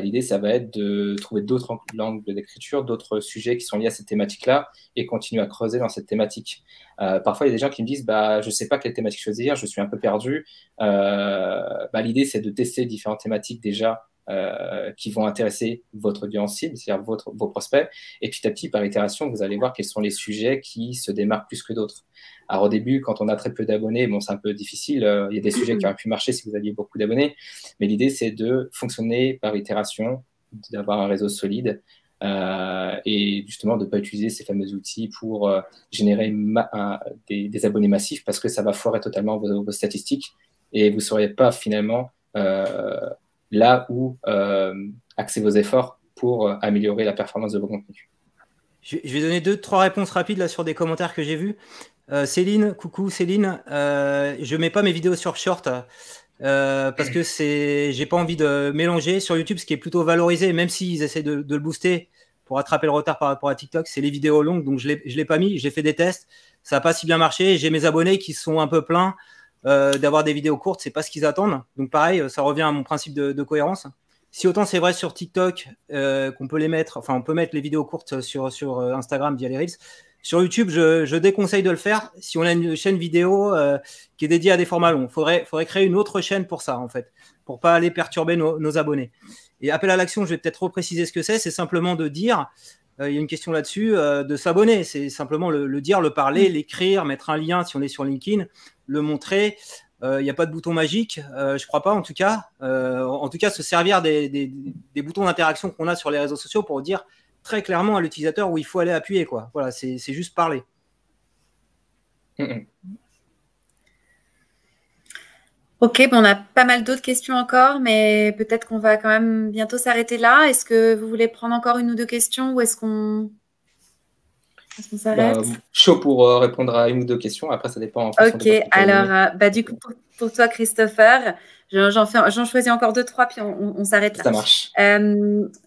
l'idée, ça va être de trouver d'autres angles d'écriture, d'autres sujets qui sont liés à cette thématique-là et continuer à creuser dans cette thématique. Parfois, il y a des gens qui me disent je ne sais pas quelle thématique choisir, je suis un peu perdu. L'idée, c'est de tester différentes thématiques déjà qui vont intéresser votre audience cible, c'est-à-dire vos prospects. Et petit à petit, par itération, vous allez voir quels sont les sujets qui se démarquent plus que d'autres. Alors au début, quand on a très peu d'abonnés, c'est un peu difficile. Il y a des sujets qui auraient pu marcher si vous aviez beaucoup d'abonnés. Mais l'idée, c'est de fonctionner par itération, d'avoir un réseau solide et justement de ne pas utiliser ces fameux outils pour générer des abonnés massifs parce que ça va foirer totalement vos statistiques et vous ne saurez pas finalement là où axer vos efforts pour améliorer la performance de vos contenus. Je vais donner 2-3 réponses rapides là, sur des commentaires que j'ai vus. Céline, coucou Céline, je mets pas mes vidéos sur Short parce que j'ai pas envie de mélanger. Sur YouTube, ce qui est plutôt valorisé, même s'ils essaient de le booster pour attraper le retard par rapport à TikTok, c'est les vidéos longues, donc je l'ai pas mis, j'ai fait des tests, ça n'a pas si bien marché, j'ai mes abonnés qui sont un peu pleins d'avoir des vidéos courtes, c'est pas ce qu'ils attendent, donc pareil, ça revient à mon principe de cohérence. Si autant c'est vrai sur TikTok qu'on peut les mettre, on peut mettre les vidéos courtes sur Instagram via les Reels. Sur YouTube, je déconseille de le faire si on a une chaîne vidéo qui est dédiée à des formats longs. Faudrait créer une autre chaîne pour ça, en fait, pour pas aller perturber nos abonnés. Et appel à l'action, je vais peut-être repréciser ce que c'est. C'est simplement de dire, il y a une question là-dessus, de s'abonner. C'est simplement le dire, le parler, l'écrire, mettre un lien si on est sur LinkedIn, le montrer. Il n'y a pas de bouton magique, je crois pas en tout cas. En tout cas, se servir des boutons d'interaction qu'on a sur les réseaux sociaux pour dire très clairement à l'utilisateur où il faut aller appuyer, quoi. Voilà, c'est juste parler. Ok, on a pas mal d'autres questions encore, mais peut-être qu'on va quand même bientôt s'arrêter là. Est-ce que vous voulez prendre encore une ou deux questions ou est-ce qu'on s'arrête? Chaud pour répondre à une ou deux questions. Après, ça dépend en fonction de votre alors, du coup, pour toi, Christopher, j'en choisis encore 2-3, puis on s'arrête là. Ça marche.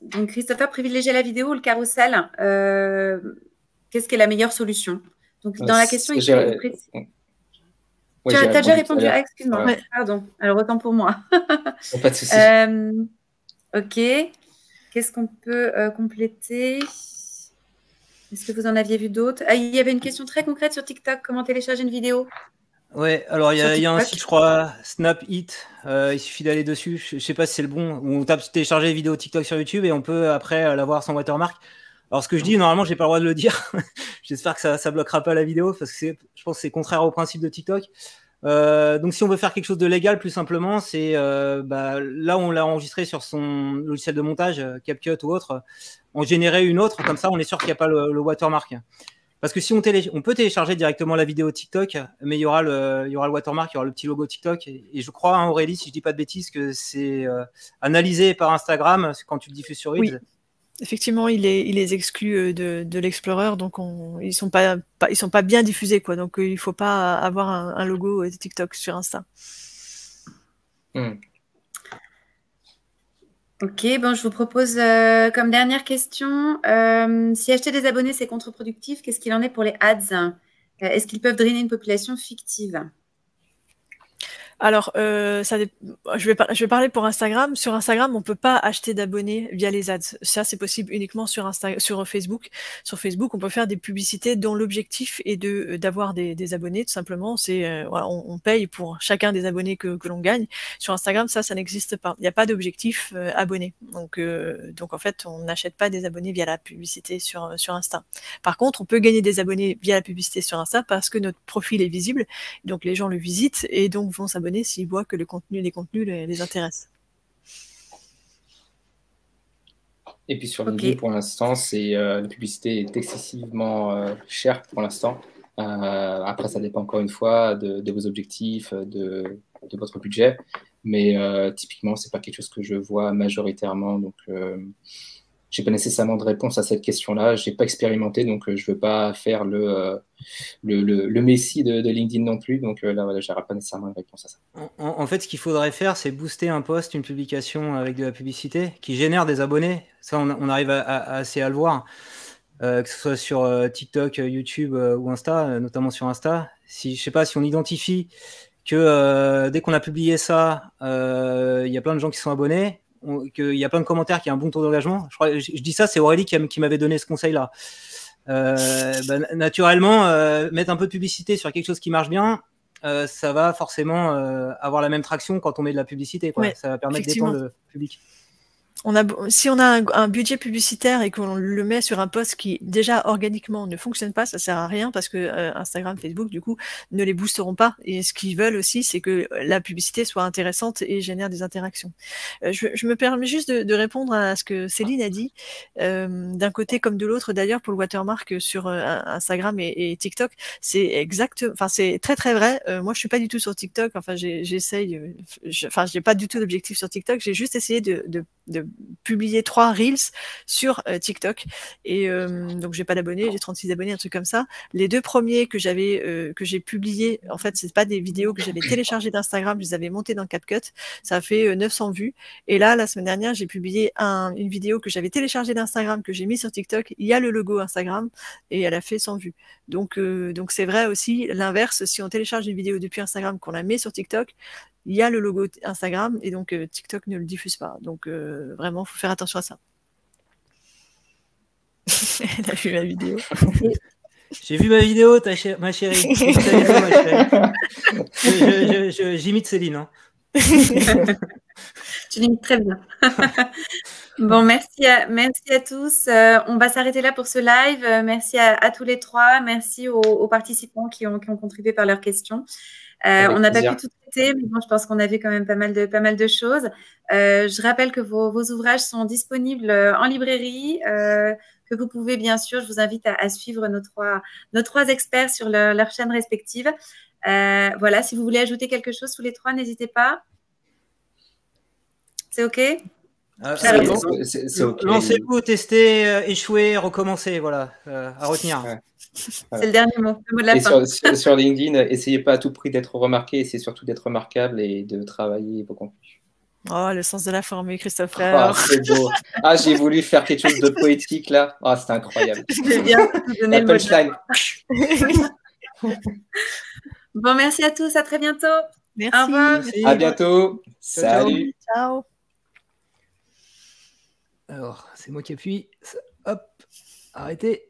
Donc, Christopher, privilégier la vidéo ou le carrousel, qu'est-ce qui est la meilleure solution? Donc, dans la question, il précise. Tu as déjà répondu. Ah, excuse-moi. Ouais. Pardon. Alors, autant pour moi. Pas de souci. Ok. Qu'est-ce qu'on peut compléter? Est-ce que vous en aviez vu d'autres? Il y avait une question très concrète sur TikTok. Comment télécharger une vidéo? Ouais, alors il y a un site, je crois, Snap It. Il suffit d'aller dessus. Je sais pas si c'est le bon. Où on tape télécharger vidéo TikTok sur YouTube et on peut après l'avoir sans watermark. Alors ce que je dis, normalement, j'ai pas le droit de le dire. J'espère que ça bloquera pas la vidéo parce que je pense que c'est contraire au principe de TikTok. Donc si on veut faire quelque chose de légal, plus simplement, c'est là où on l'a enregistré sur son logiciel de montage, CapCut ou autre, en générer une autre, comme ça on est sûr qu'il n'y a pas le watermark. Parce que si on peut télécharger directement la vidéo TikTok, mais il y aura le watermark, il y aura le petit logo TikTok, et je crois, Aurélie, si je dis pas de bêtises, que c'est analysé par Instagram quand tu le diffuses sur Reels. Oui. Effectivement, il les exclut de l'Explorer, donc ils sont pas bien diffusés, quoi. Donc il faut pas avoir un logo TikTok sur Insta. Ok, je vous propose comme dernière question, si acheter des abonnés c'est contre-productif, qu'est-ce qu'il en est pour les ads? Est-ce qu'ils peuvent drainer une population fictive? Alors, je vais parler pour Instagram. Sur Instagram, on peut pas acheter d'abonnés via les ads. Ça, c'est possible uniquement sur Facebook. Sur Facebook, on peut faire des publicités dont l'objectif est d'avoir des abonnés, tout simplement. C'est on paye pour chacun des abonnés que l'on gagne. Sur Instagram, ça n'existe pas. Il n'y a pas d'objectif abonné. Donc en fait, on n'achète pas des abonnés via la publicité sur Insta. Par contre, on peut gagner des abonnés via la publicité sur Insta parce que notre profil est visible. Donc les gens le visitent et donc vont s'abonner s'ils voient que les contenus les intéressent. Et puis sur LinkedIn, pour l'instant, la publicité est excessivement chère pour l'instant. Après, ça dépend encore une fois de vos objectifs, de votre budget. Mais typiquement, ce n'est pas quelque chose que je vois majoritairement. Donc, je n'ai pas nécessairement de réponse à cette question-là. Je n'ai pas expérimenté, donc je ne veux pas faire le messie de LinkedIn non plus. Donc là, voilà, je n'aurai pas nécessairement une réponse à ça. En fait, ce qu'il faudrait faire, c'est booster un post, une publication avec de la publicité qui génère des abonnés. Ça, on arrive assez à le voir, que ce soit sur TikTok, YouTube ou Insta, notamment sur Insta. Je ne sais pas si on identifie que dès qu'on a publié ça, il y a plein de gens qui sont abonnés. qu'il y a plein de commentaires, qu'il y a un bon taux d'engagement. Je dis ça, c'est Aurélie qui m'avait donné ce conseil-là. Naturellement, mettre un peu de publicité sur quelque chose qui marche bien, ça va forcément avoir la même traction quand on met de la publicité, quoi. Ouais, ça va permettre d'étendre le public. Si on a un budget publicitaire et qu'on le met sur un post qui déjà organiquement ne fonctionne pas, ça sert à rien parce que Instagram, Facebook du coup ne les boosteront pas, et ce qu'ils veulent aussi c'est que la publicité soit intéressante et génère des interactions. Je me permets juste de répondre à ce que Céline a dit, d'un côté comme de l'autre d'ailleurs pour le watermark sur Instagram et TikTok, c'est c'est très très vrai. Moi je suis pas du tout sur TikTok, enfin j'essaye, j'ai pas du tout d'objectif sur TikTok, j'ai juste essayé de publier 3 Reels sur TikTok, et donc j'ai pas d'abonnés, j'ai 36 abonnés, un truc comme ça. Les 2 premiers que j'ai publiés, en fait c'est pas des vidéos que j'avais téléchargées d'Instagram, je les avais montées dans CapCut, ça a fait 900 vues, et là la semaine dernière j'ai publié une vidéo que j'avais téléchargée d'Instagram, que j'ai mis sur TikTok, il y a le logo Instagram et elle a fait 100 vues. Donc c'est vrai aussi l'inverse, si on télécharge une vidéo depuis Instagram, qu'on la met sur TikTok, il y a le logo Instagram, et donc TikTok ne le diffuse pas. Donc vraiment, il faut faire attention à ça. Elle a vu ma vidéo. J'ai vu ma vidéo, ma chérie. J'imite Céline. Hein. Tu l'imites très bien. Bon, merci à tous. On va s'arrêter là pour ce live. Merci à tous les 3. Merci aux participants qui ont contribué par leurs questions. On n'a pas pu tout traiter, mais bon, je pense qu'on a vu quand même pas mal de choses. Je rappelle que vos ouvrages sont disponibles en librairie, que vous pouvez, bien sûr, je vous invite à suivre nos trois experts sur leurs chaînes respectives. Voilà, si vous voulez ajouter quelque chose tous les 3, n'hésitez pas. C'est OK? C'est OK. Lancez-vous, testez, échouez, recommencez, voilà, à retenir. Ouais. Voilà. C'est le dernier mot, le mot de la fin. Sur LinkedIn, essayez pas à tout prix d'être remarqué, essayez surtout d'être remarquable et de travailler vos contenus. Oh, le sens de la formule, Christophe. Ah, c'est beau. Ah, j'ai voulu faire quelque chose de poétique là. Ah, c'était incroyable. C'est bien. La punchline. Bon, merci à tous. À très bientôt. Merci. Au revoir. Merci. À bientôt. Salut. Ciao. Alors, c'est moi qui appuie. Hop, arrêtez.